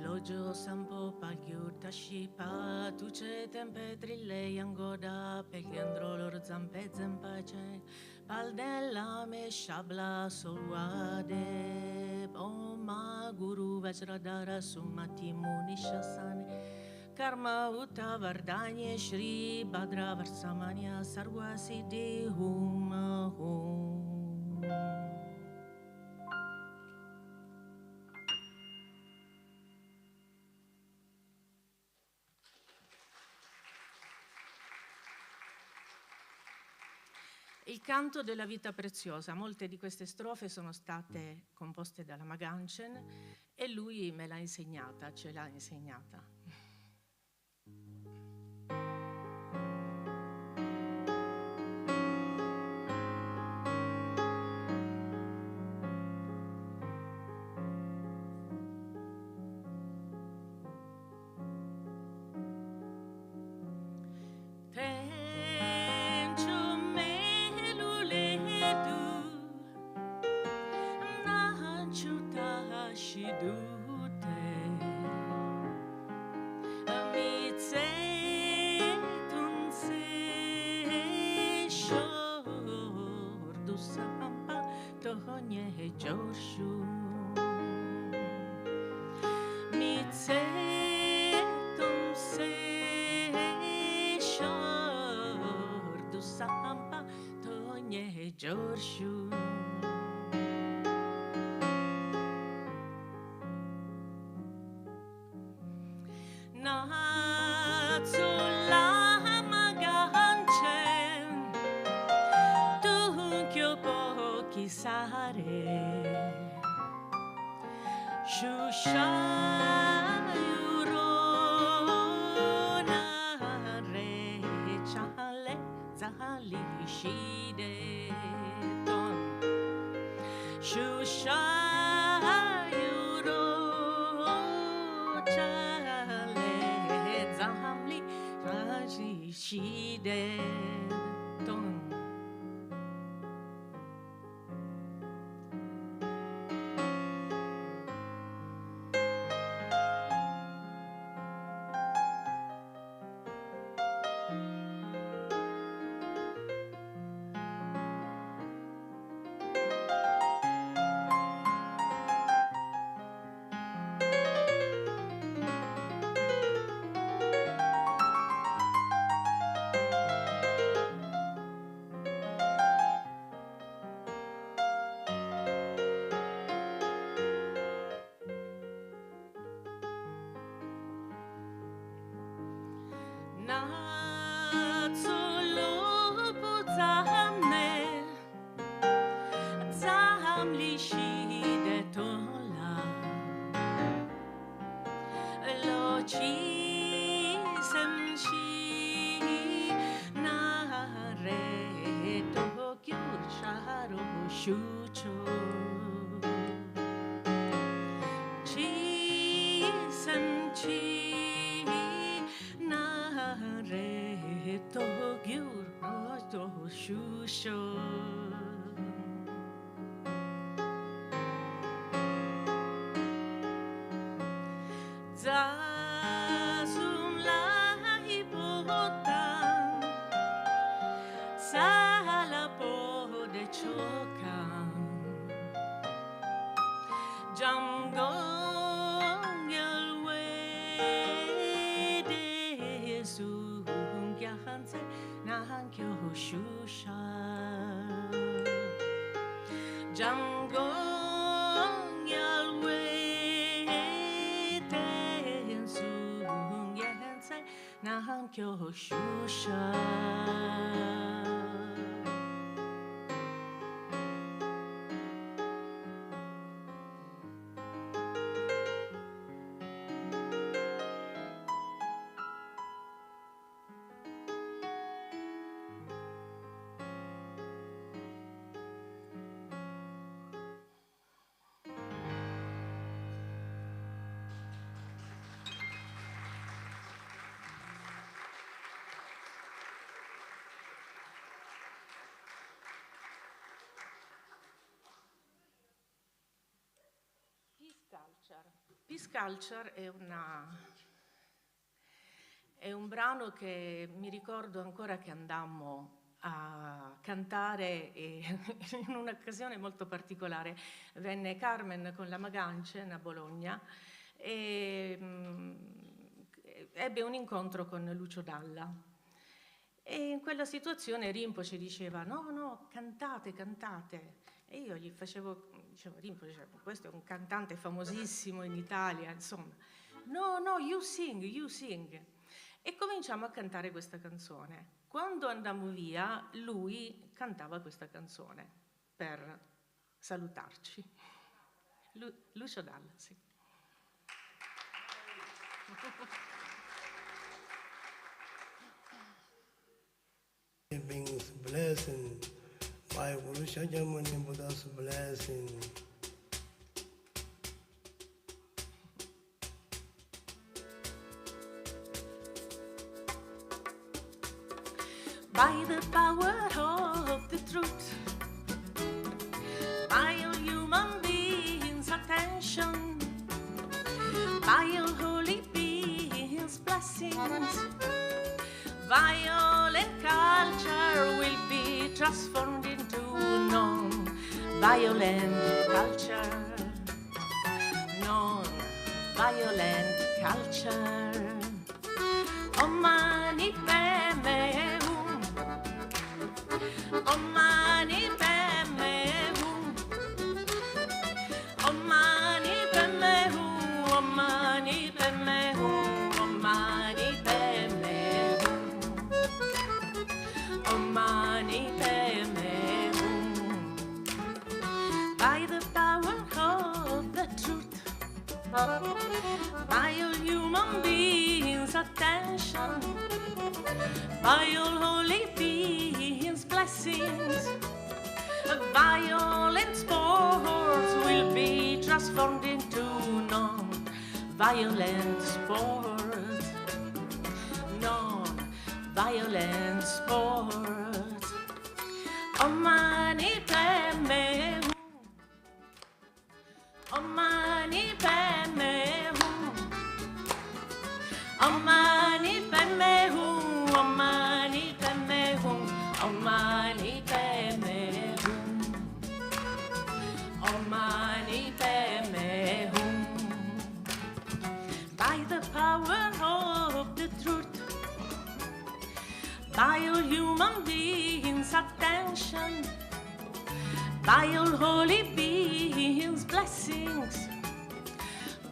Lojo sampo pagyur tashipa tuce tempe trille angoda pelgendro lor zampe zempace paldella me shabla solwade oma guru vajradara sumati munishasane karma uta vardanye shri badra varsamanya sarva siddhi hum hum. Il canto della vita preziosa. Molte di queste strofe sono state composte da Lama Ganchen e lui me l'ha insegnata, ce l'ha insegnata. Mi Jorshu. Peace Culture è un brano che mi ricordo ancora che andammo a cantare in un'occasione molto particolare. Venne Carmen con la Magancen a Bologna e ebbe un incontro con Lucio Dalla. E in quella situazione Rinpoche diceva no, cantate. E io gli dicevo, Rinpoche, questo è un cantante famosissimo in Italia, insomma. No, you sing. E cominciamo a cantare questa canzone. Quando andammo via, lui cantava questa canzone per salutarci. Lucio Dalla, sì. Brings blessing. My Guru Shakyamuni Buddha's blessing. By the power of the truth, by all human beings' attention, by all holy beings' blessings, violent culture will be transformed into non-violent culture. Non-violent culture. Om Mani Padme Hum. Om Mani Padme mani peme by the power of the truth, by all human beings' attention, by all holy beings' blessings, violent sports will be transformed into non-violent sports, non-violent sports. Oh mani peme, oh mani peme, oh mani peme, oh mani peme, oh mani peme, oh mani peme. By the power of the truth, by all human beings' attention, by all holy beings' blessings,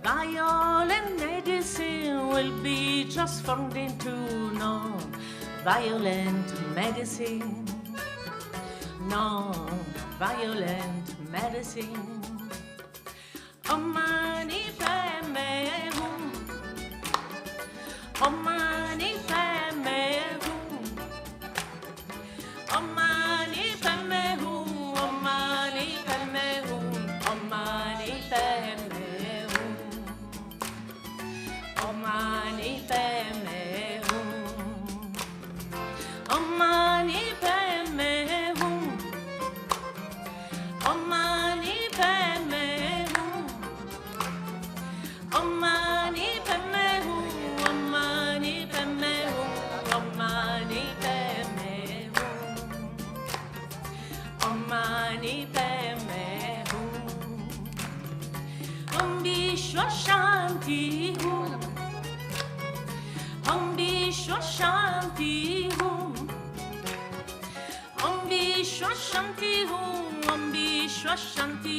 violent medicine will be transformed into non-violent medicine, non-violent medicine. Oh mani peme, oh mani peme, oh mani peme, oh mani peme, oh mani peme, oh mani peme, oh mani peme, oh mani peme, oh mani peme, oh mani peme, oh mani peme, oh mani peme, bisho shanti, bisho shanti, bisho shanti, bisho shanti,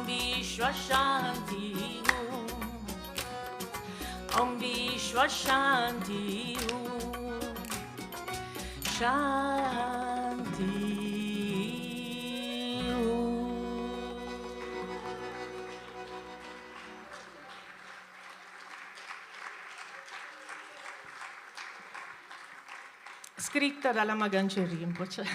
bisho shanti, bisho shanti, shanti. Scritta dalla Magancia Rinpoche.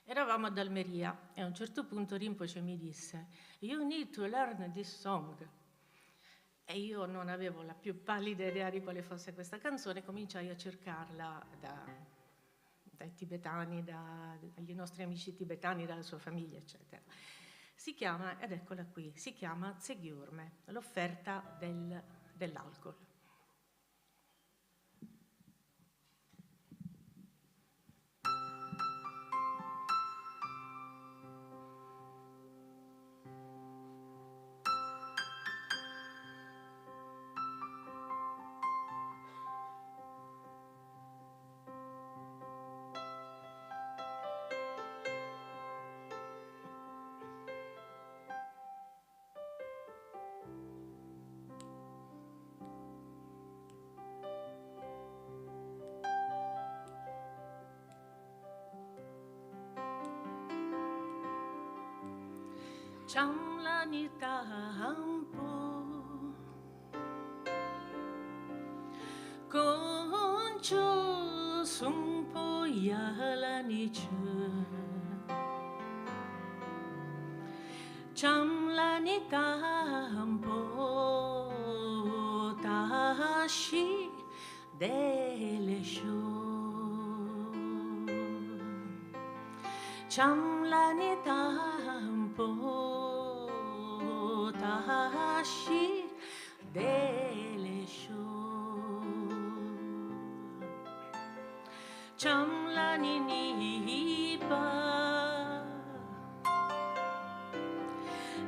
Eravamo ad Almeria e a un certo punto Rinpoche mi disse "You need to learn this song". E io non avevo la più pallida idea di quale fosse questa canzone, cominciai a cercarla dai tibetani, dagli nostri amici tibetani, dalla sua famiglia, eccetera. Si chiama, ed eccola qui, si chiama Tsegyurme, l'offerta dell'alcol. Chamlanita hampo concho sumpo yalaniche Chamlanita hampo tashi dele sho Chamlanita hampo tashi dele sho Chamlani nipa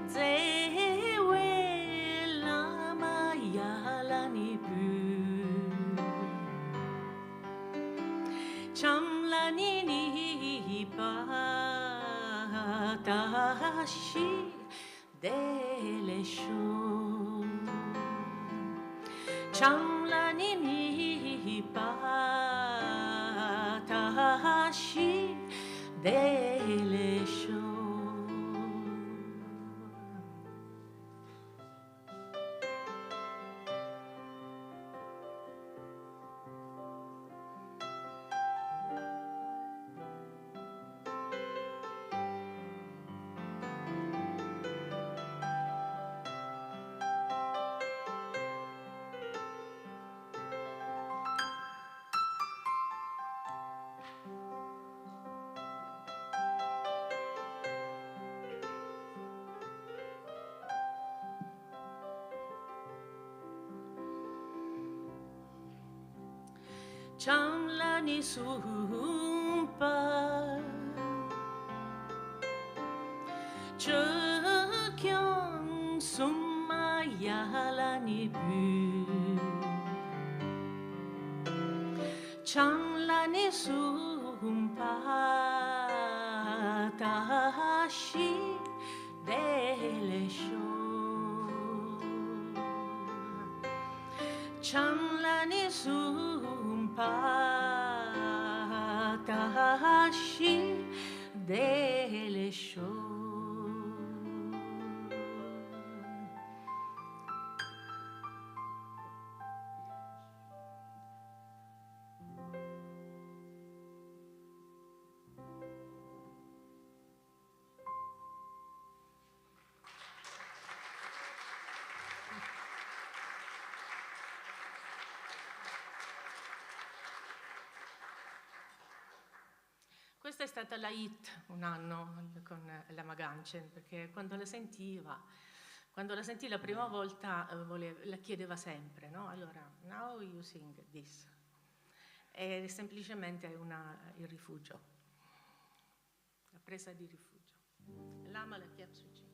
zewe lama yalani pu Chamlani nipa patashi dele sho chamlani ni patashi dele sho. Chamlani sumpa Chökyon summa yalani bu Chamlani sumpa tashi dele sho Chamlani patashi dele sho. Questa è stata la hit un anno con la Magancia, perché quando la sentì la prima volta la chiedeva sempre, no? Allora, now you sing this. È semplicemente il rifugio, la presa di rifugio. Lama la chiapsuci.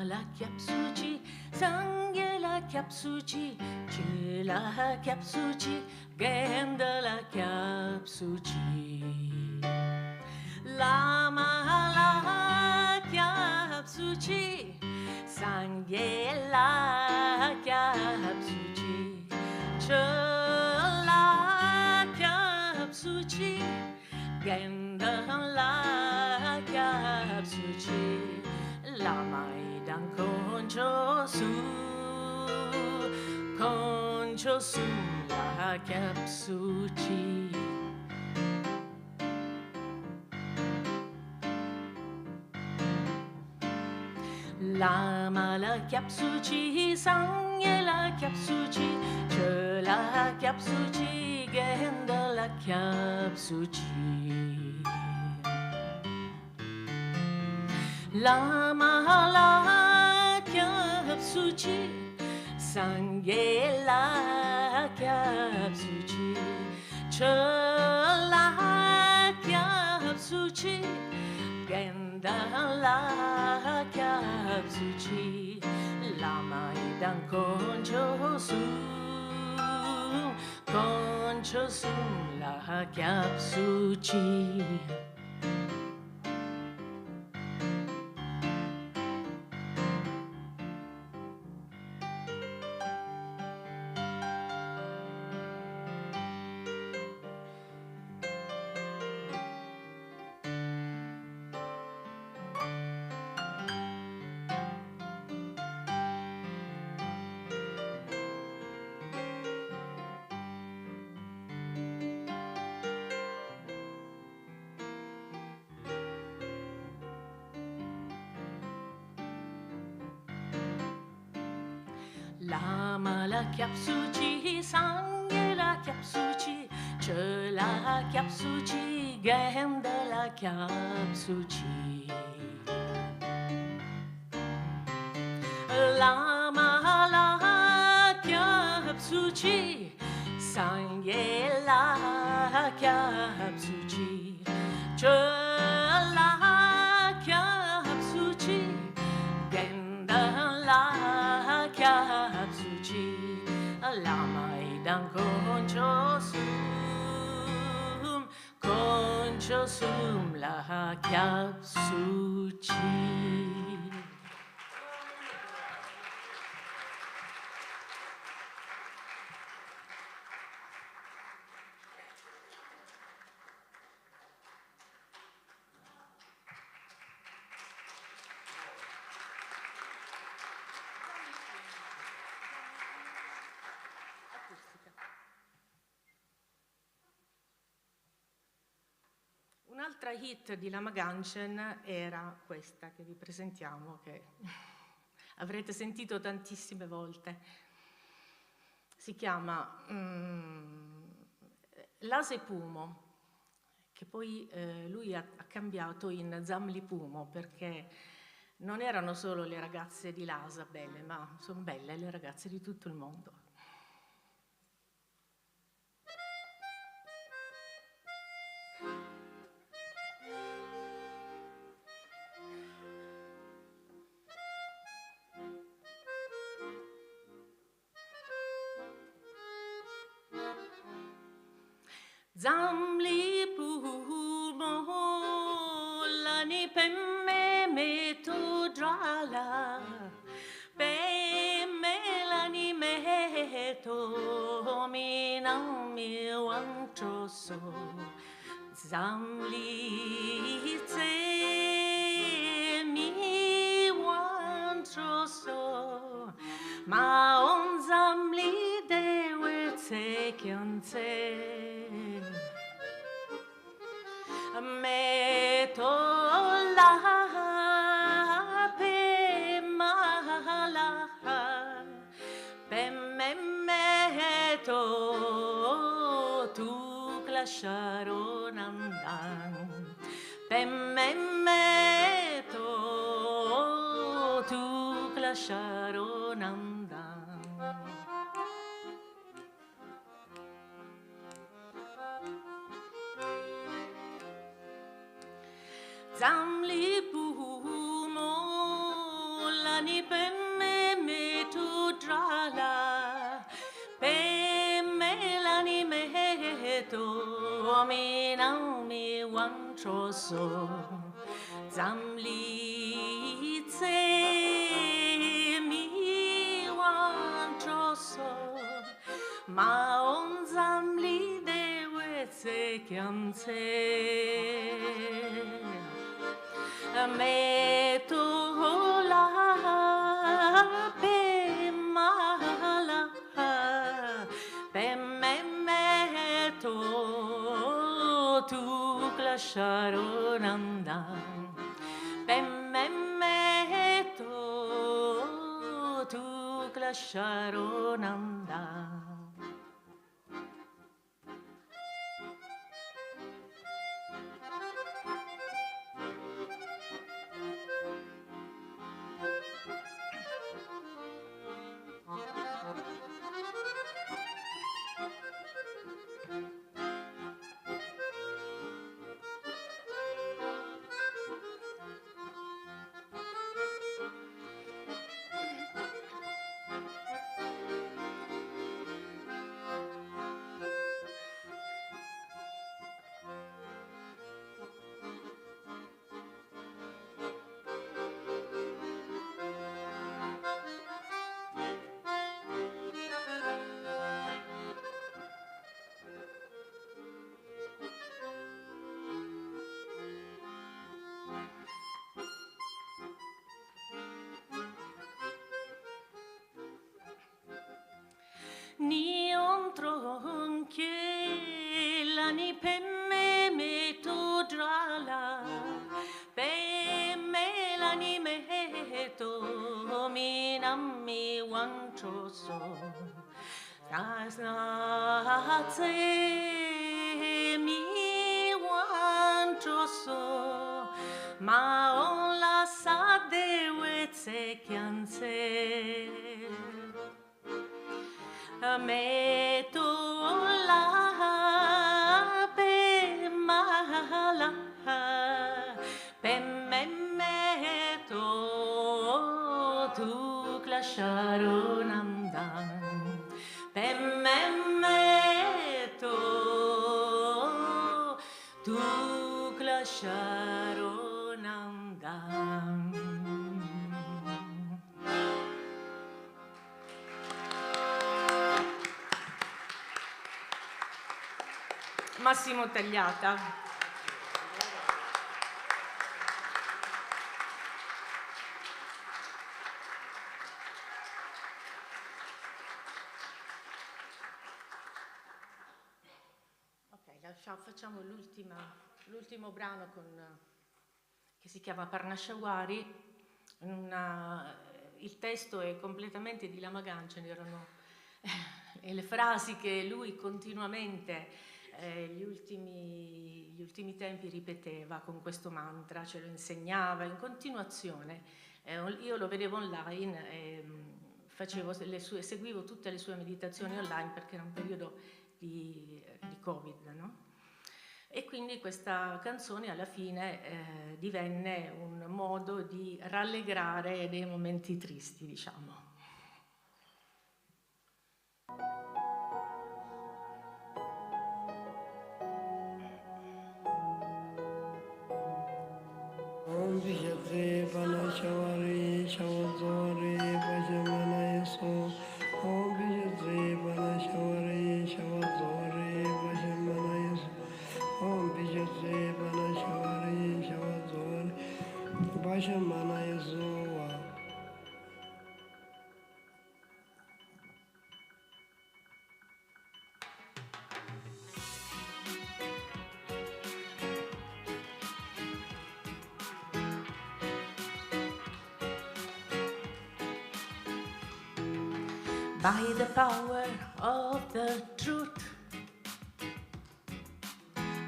La chiapsuci, sanghe la chiapsuci, ce la chiapsuci, genda la chiapsuci. Lama la chiapsuci, sanghe la chiapsuci, ce la chiapsuci, genda la chiapsuci. Lama idan concho su la chiapsuci. Lama la chiapsuci, sanghe la chiapsuci, ce la chiapsuci, genda la chiapsuci. Lama la chiapsuci, sanghe la chiapsuci, ce la chiapsuci, genda la chiapsuci. Lama idan concho su la chiapsuci. Lama la chiapsuci, sanghe la chiapsuci, ce la chiapsuci, ghem de la chiapsuci. Lama la chiapsuci, sangye la chiapsuci, ce la chiapsuci, ghem de la chiapsuci. Lama idan concio sum la chiapsuci. Un'altra hit di Lama Ganchen era questa che vi presentiamo, che avrete sentito tantissime volte. Si chiama Lase Pumo, che poi lui ha cambiato in Zamli Pumo, perché non erano solo le ragazze di Lhasa belle, ma sono belle le ragazze di tutto il mondo. Zamli pumo lani pemme metu drala, pemme lani meto minami wantroso, zamli te mi wantroso, ma on zamli dewe te kyonte. Meto la pe mala pe meto tu clasharon andan pe meto tu clasharon andan. Zamli pumo lani pemme metu drala, pemme lani meto minami wantroso, zamli te mi wantroso, ma on zamli dewe te kyante. Meto la pe mala pe meto tu clasharon andan pe meto tu clasharon andan. Ni ontronche lani pemme meto drala, pemme lani meto minami wantroso, se mi wan troso ma on la sa de wetse kianse me to la pe mala pe me to tu clasharonamdan pe me to tu clasharonamdan. Massimo Tagliata. Ok, facciamo l'ultimo brano che si chiama Parnashawari. Il testo è completamente di Lama Ganchen, erano e le frasi che lui continuamente gli ultimi tempi ripeteva con questo mantra, ce lo insegnava in continuazione. Io lo vedevo online e seguivo tutte le sue meditazioni online perché era un periodo di Covid, no? E quindi questa canzone alla fine divenne un modo di rallegrare dei momenti tristi, diciamo. Om Vijate Panashavari Shavadori Pajamana Yaso Om Vijate Panashavari Shavadori Pajamana Yaso Om Vijate Panashavari Shavadori Pajamana Yaso. By the power of the truth,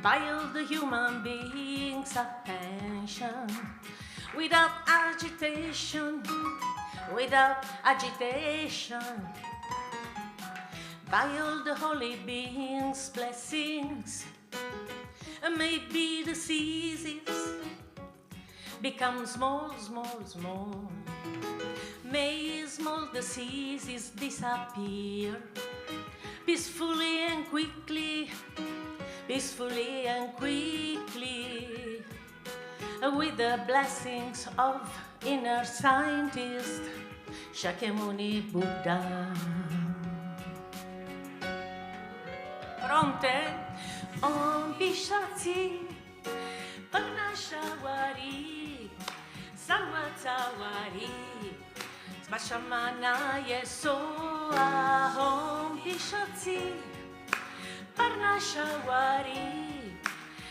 by all the human beings' attention, without agitation, by all the holy beings' blessings, maybe the diseases become small. May small diseases disappear peacefully and quickly, with the blessings of inner scientist Shakyamuni Buddha. Pronte? Om Bishati Panashawari Samvatsawari Vashamana Yesoa Om Bishati Parnashawari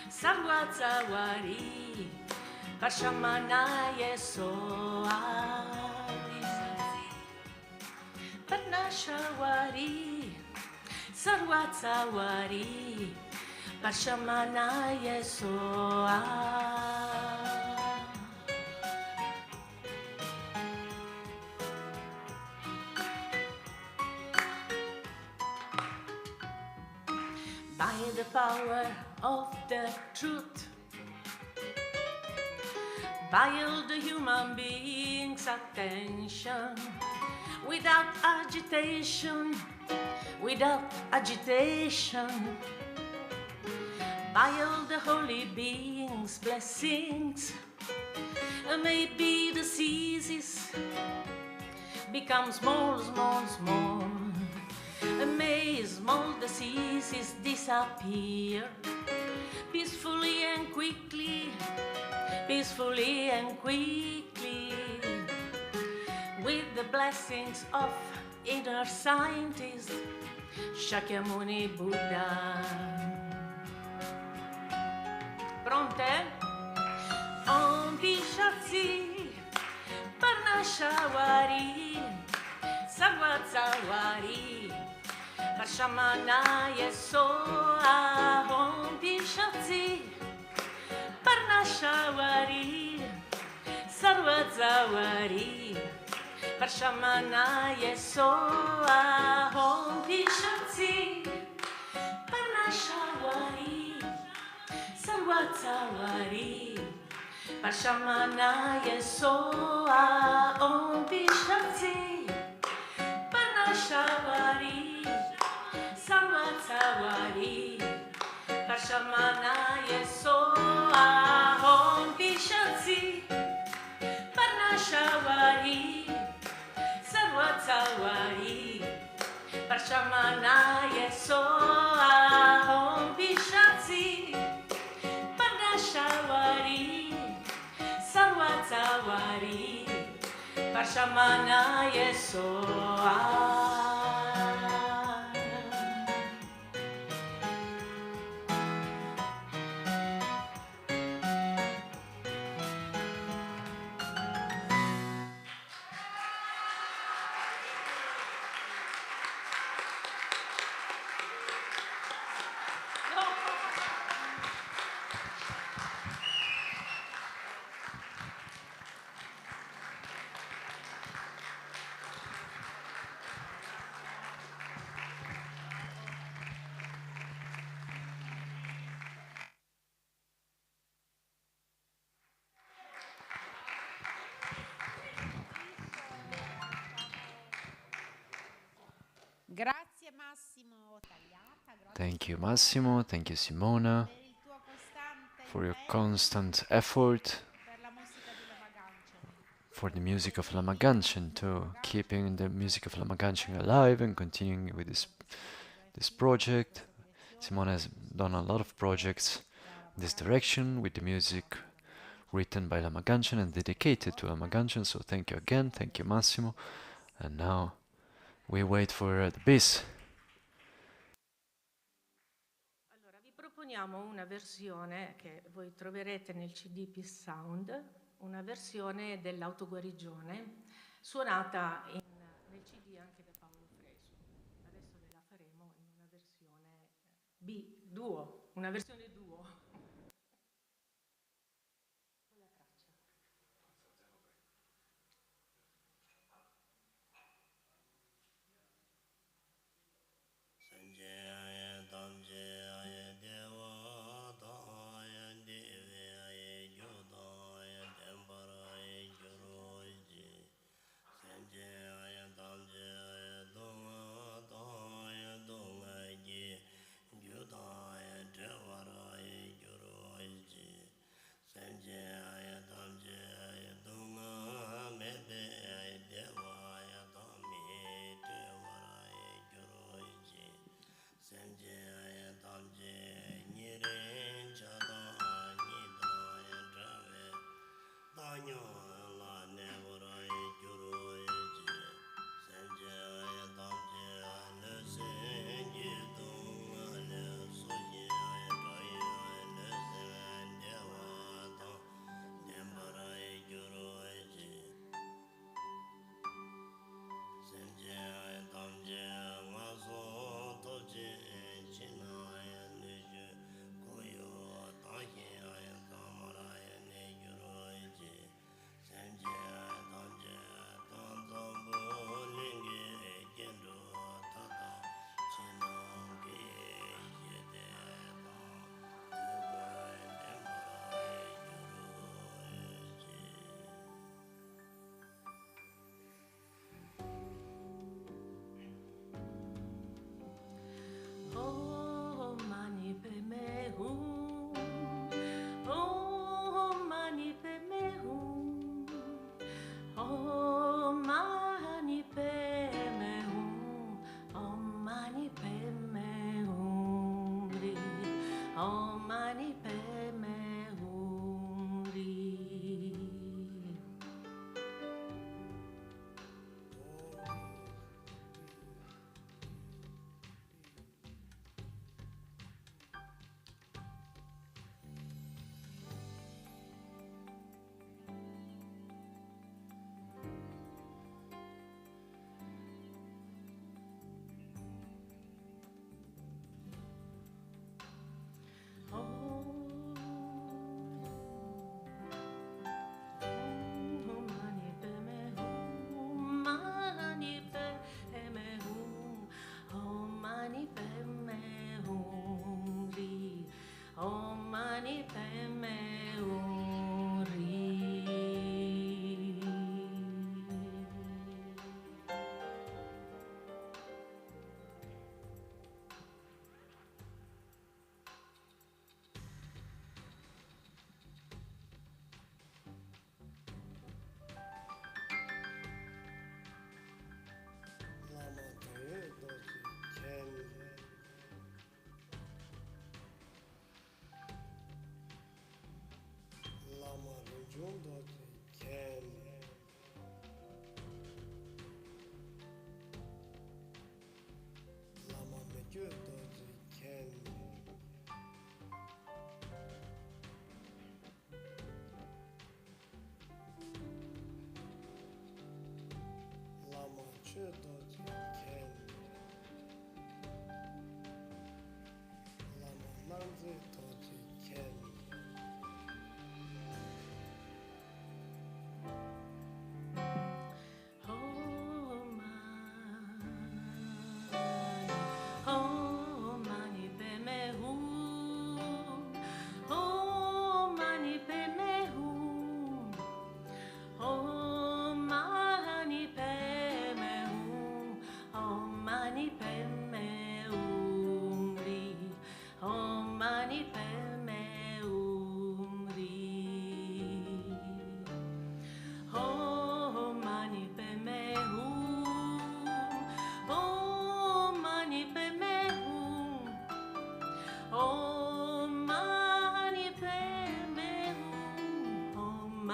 Samvatsawari Vashamana Yesoa Parnashawari Sarvatsawari Vashamana Yesoa. By the power of the truth, by all the human beings' attention, without agitation, by all the holy beings' blessings, maybe the diseases become small. May small diseases disappear peacefully and quickly, with the blessings of inner scientist Shakyamuni Buddha. Pronte? Om Bishati Parnashawari Sarvatsawari Parshamana yeso ahom pishatzi Parnashawari Sarvazawari Parshamana yeso ahom pishatzi Parnashawari Sarvazawari Parshamana yeso ahom pishatzi Parnashawari Sarvazawari Parshamana yeso ahom pishatzi Parnashawari Sarvazawari Parshamana yeso ahom pishatzi Parnashawari Sarvazawari Parshamana yeso Grazie Massimo Tagliata, Thank you, Massimo. Thank you, Simona, per il tuo costante for your impegno constant effort per la musica di Lama Ganchen. for the music of Lama Ganchen, to keeping the music of Lama Ganchen alive and continuing with this project. Simona has done a lot of projects in this direction with the music written by Lama Ganchen and dedicated to Lama Ganchen. So thank you again. Thank you, Massimo. And now we wait for the bis. Allora, vi proponiamo una versione che voi troverete nel CD Peace Sound, una versione dell'autoguarigione suonata nel CD anche da Paolo Fresu. Adesso ve la faremo in una versione duo, una versione duo. Con la traccia. Judaya Devara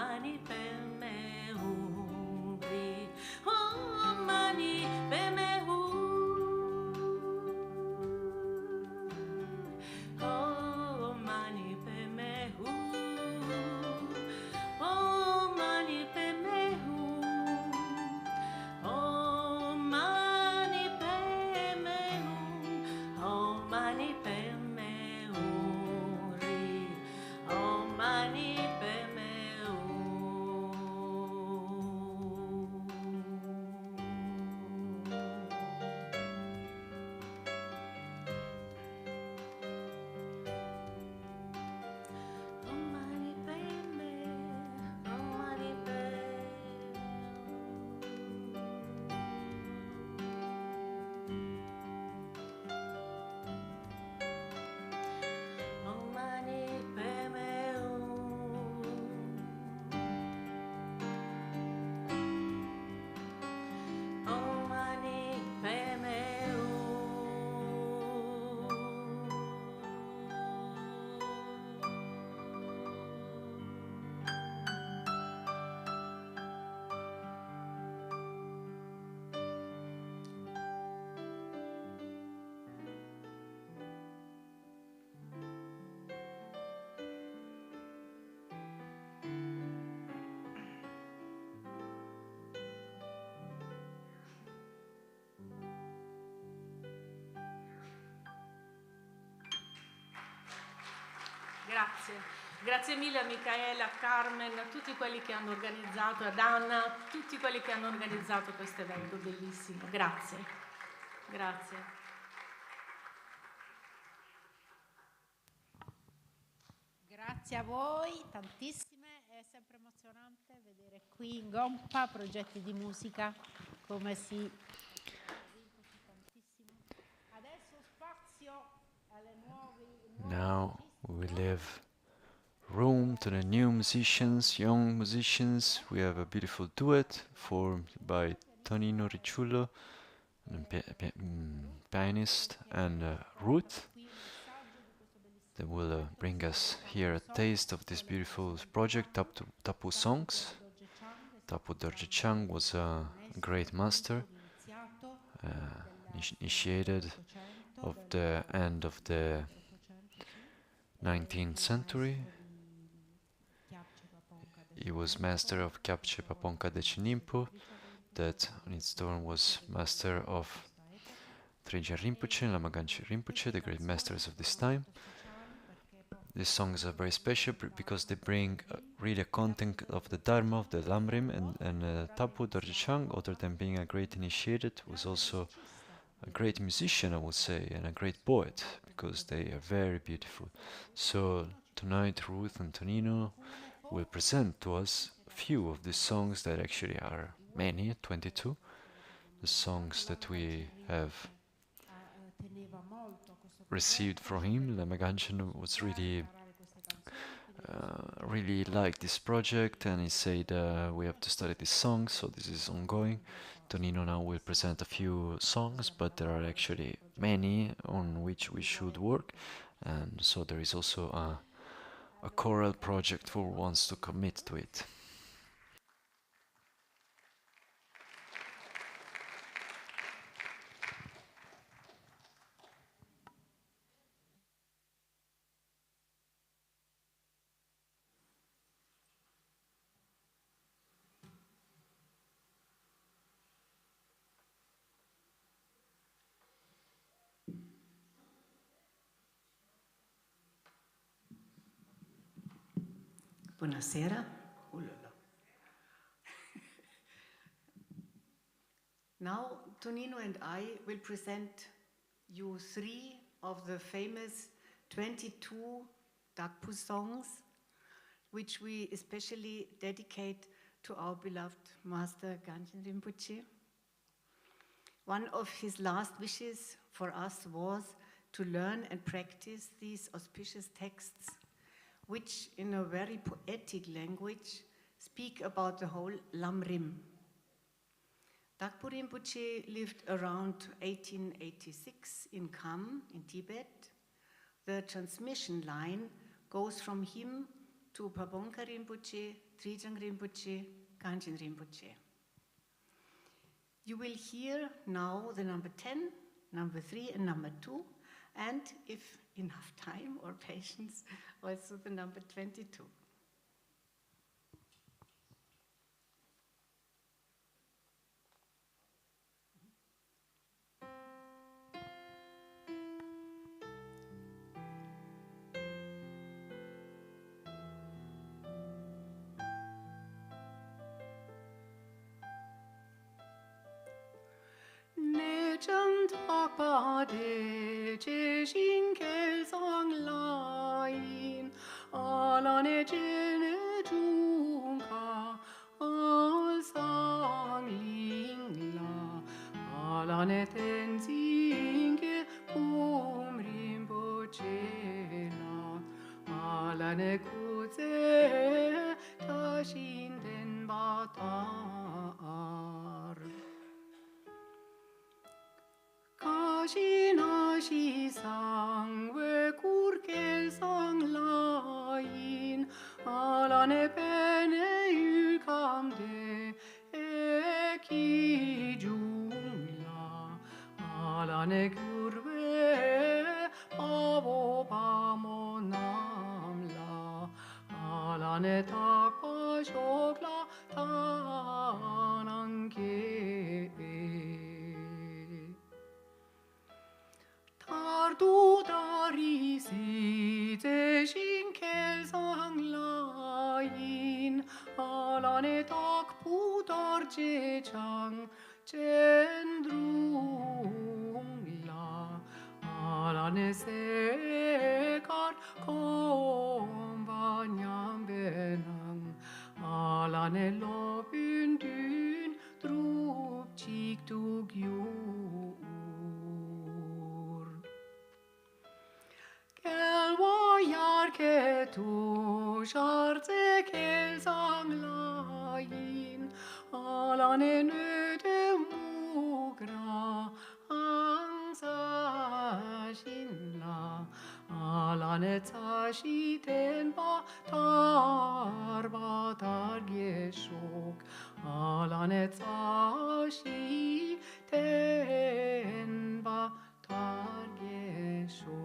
mani per me uri, oh mani per me oh mani per me oh mani per me oh mani per me oh mani per me uri, oh mani per me Grazie, grazie mille a Micaela, a Carmen, a tutti quelli che hanno organizzato, ad Anna, a tutti quelli che hanno organizzato questo evento bellissimo. Grazie, grazie. Grazie a voi, tantissime, è sempre emozionante vedere qui in Gompa progetti di musica come si tantissimo. Adesso spazio alle nuove Now we leave room to the new musicians, young musicians. We have a beautiful duet formed by Tonino Ricciullo, pianist, and Ruth. They will bring us here a taste of this beautiful project, Tapu Songs. Tapu Dorje Chang was a great master, initiated of the end of the 19th century. He was master of Kyabche Paponka Dechinimpo, that on its turn was master of Trigya Rinpoche and Lama Ganchen Rinpoche, the great masters of this time. These songs are very special because they bring really a content of the Dharma of the Lamrim, and Tapu Dorje Chang, other than being a great initiated, was also a great musician, I would say, and a great poet, because they are very beautiful. So tonight Ruth and Tonino will present to us a few of these songs that actually are many, 22, the songs that we have received from him. Lama Ganchen was really liked this project, and he said we have to study this song, so this is ongoing. Tonino now will present a few songs, but there are actually many on which we should work, and so there is also a choral project for who wants to commit to it. Buonasera. Now, Tonino and I will present you 3 of the famous 22 Dakpu songs, which we especially dedicate to our beloved Master Ganchen Rinpoche. One of his last wishes for us was to learn and practice these auspicious texts, which in a very poetic language speak about the whole Lamrim. Dakpu Rinpoche lived around 1886 in Kham in Tibet. The transmission line goes from him to Pabongka Rinpoche, Trijang Rinpoche, Kanchen Rinpoche. You will hear now the number 10, number 3, and number 2, and if enough time or patience, also the number 22. Necham takpa de che shin kel sang lain ala ne jene junka al sang ling la ala ne tenzing ke rimpoche la ala ne kuze ta shin den batar Kashi sang we kurkel sang lain alane pene yukam de eki jungla alane kurve pavo pamo namla alane takpa shokla tananke Tardu dari si te shinkel sang lain alane tak pudar je chang cendrung la alane sekar kompanyam benang alane lopun dun drup chik tu gyur Kel voyar ke tu sharze kel sang lain alane nøde mugra angsa shinla alane tashi ten batar geshok alane tashi ten batar geshok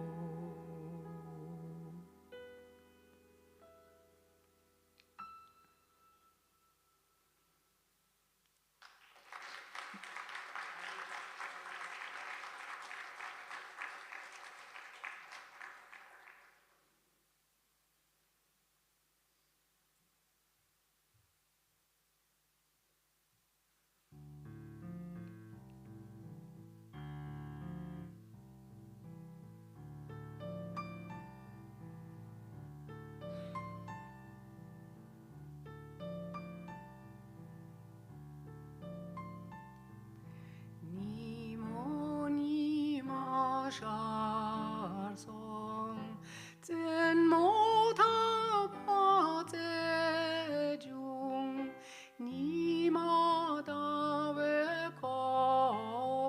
Shar song, ten mo ta pa te jung, ni ma da ve ko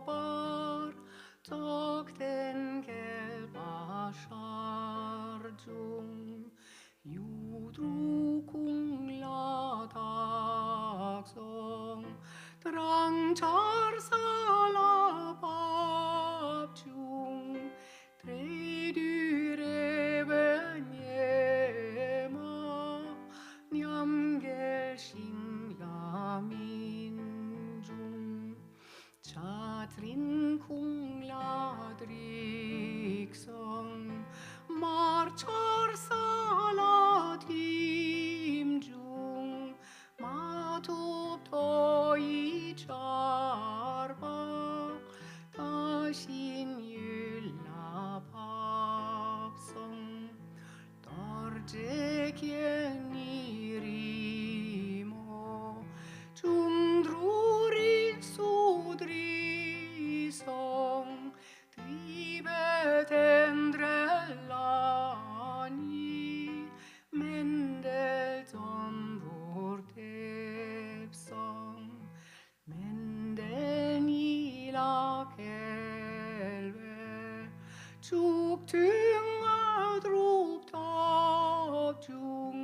bar, tok ten kel pa shar jung, yu dru kung la tak song, trang char sa la pa chung, tre du reve nyema, nyam gel shing la min jung, cha trin kung la drik song, mar char sa la tim jung, ma tup to i char ba, ta shin yul la pap song, tar je kien i rimo, chung druri sudri song, tribe tendrellani, mendel tombur tep song, mendel ni la kelve, chuk tung a drup top chung,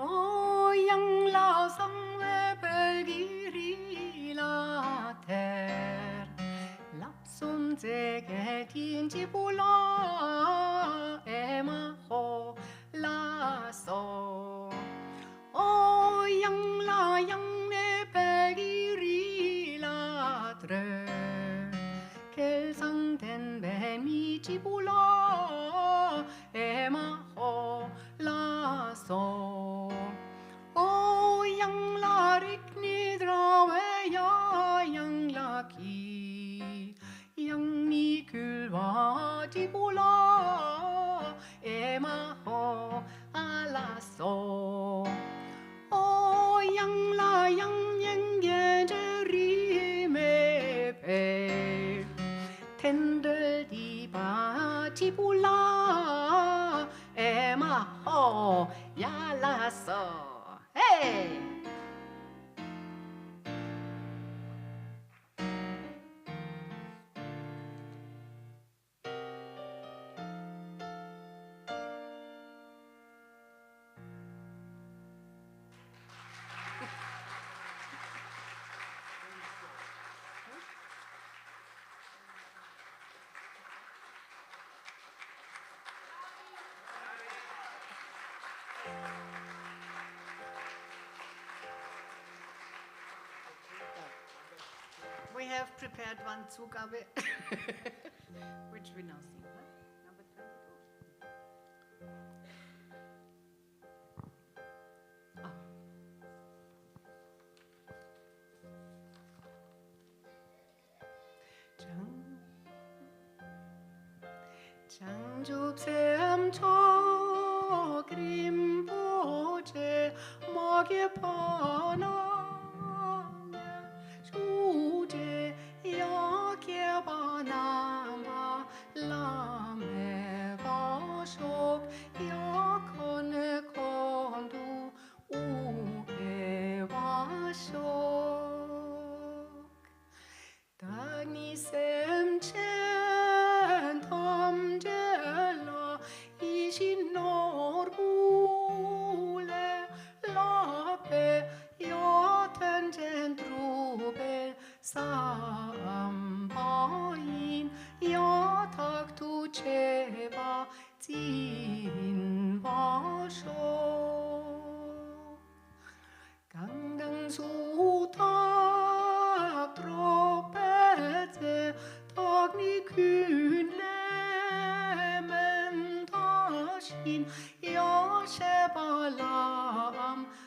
yang la sang ve belgiri la ter la sun ze ge tin ji bu la e ma ho la so yang la yang ne belgiri la tre quel sang den be mi ji bu la e ma ho la so yang la rik ni dra ve ya yang la ki yang ni kul va ji bu la e ma ho a la so yang la yang ye de ri me pe 텐들 디바 지불라 에마호 야라서 헤이 We have prepared one Zugabe, which we now sing, huh? Number 22. Oh. 장줍샘 저 그림 보제 먹에 번하냐 주제 여기에 바나마 라메 가속 여건에 건두 우에 와속 당이 샘첸 덤젤라 이신 노르불레 라페 여텐젠 드루벨 삼바인 여탁투 제바 진바쇼 강당수탁 트로펫에 덕니 균레멘 다신 여셰발람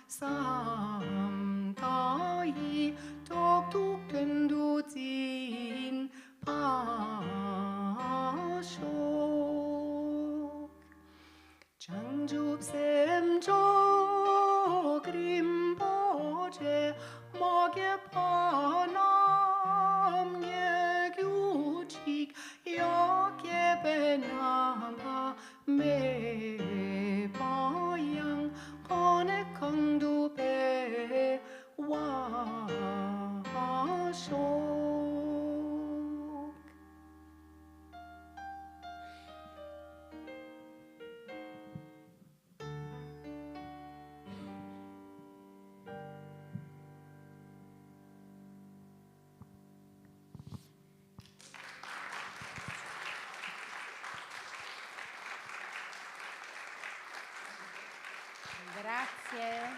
삼다이 톡톡된 두진 파쇼 장줍샘 저 그림 보제 먹에 번함 예규칙 여기에 배나가 매바양 번에 강두배 와쇼 Grazie.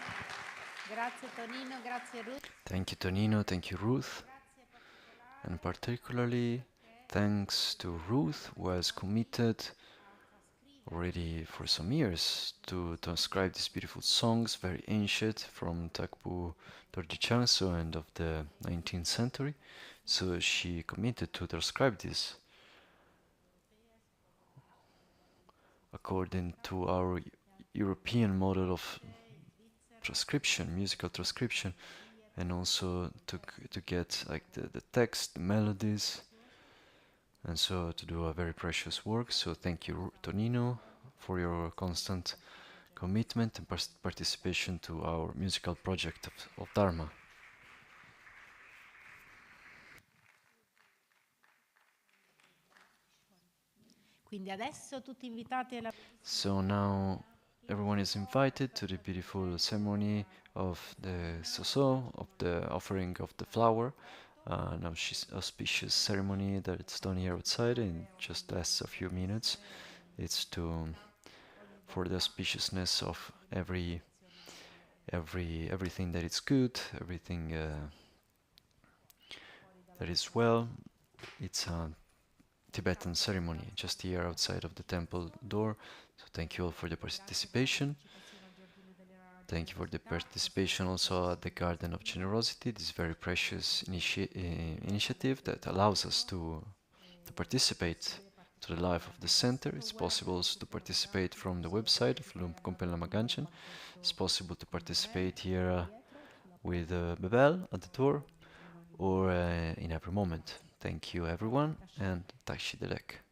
Grazie Tonino, grazie Ruth. Thank you, Tonino. Thank you, Ruth. And particularly thanks to Ruth, who has committed already for some years to transcribe these beautiful songs, very ancient, from Takbu Dorjichanso, end of the 19th century. So she committed to transcribe this according to our European model of transcription, musical transcription, and also to get like the text, the melodies, and so to do a very precious work. So thank you, Tonino, for your constant commitment and participation to our musical project of Dharma. Quindi adesso tutti invitati alla... So now everyone is invited to the beautiful ceremony of the soso, of the offering of the flower, an auspicious ceremony that it's done here outside and just lasts a few minutes. It's to for the auspiciousness of everything that is good, everything that is well. It's a Tibetan ceremony just here outside of the temple door. So thank you all for the participation. Thank you for the participation also at the Garden of Generosity, this very precious initiative that allows us to participate to the life of the center. It's possible also to participate from the website of Lumkompen Lamaganchen. It's possible to participate here with the bell at the door or in every moment. Thank you everyone and Tashi Delek.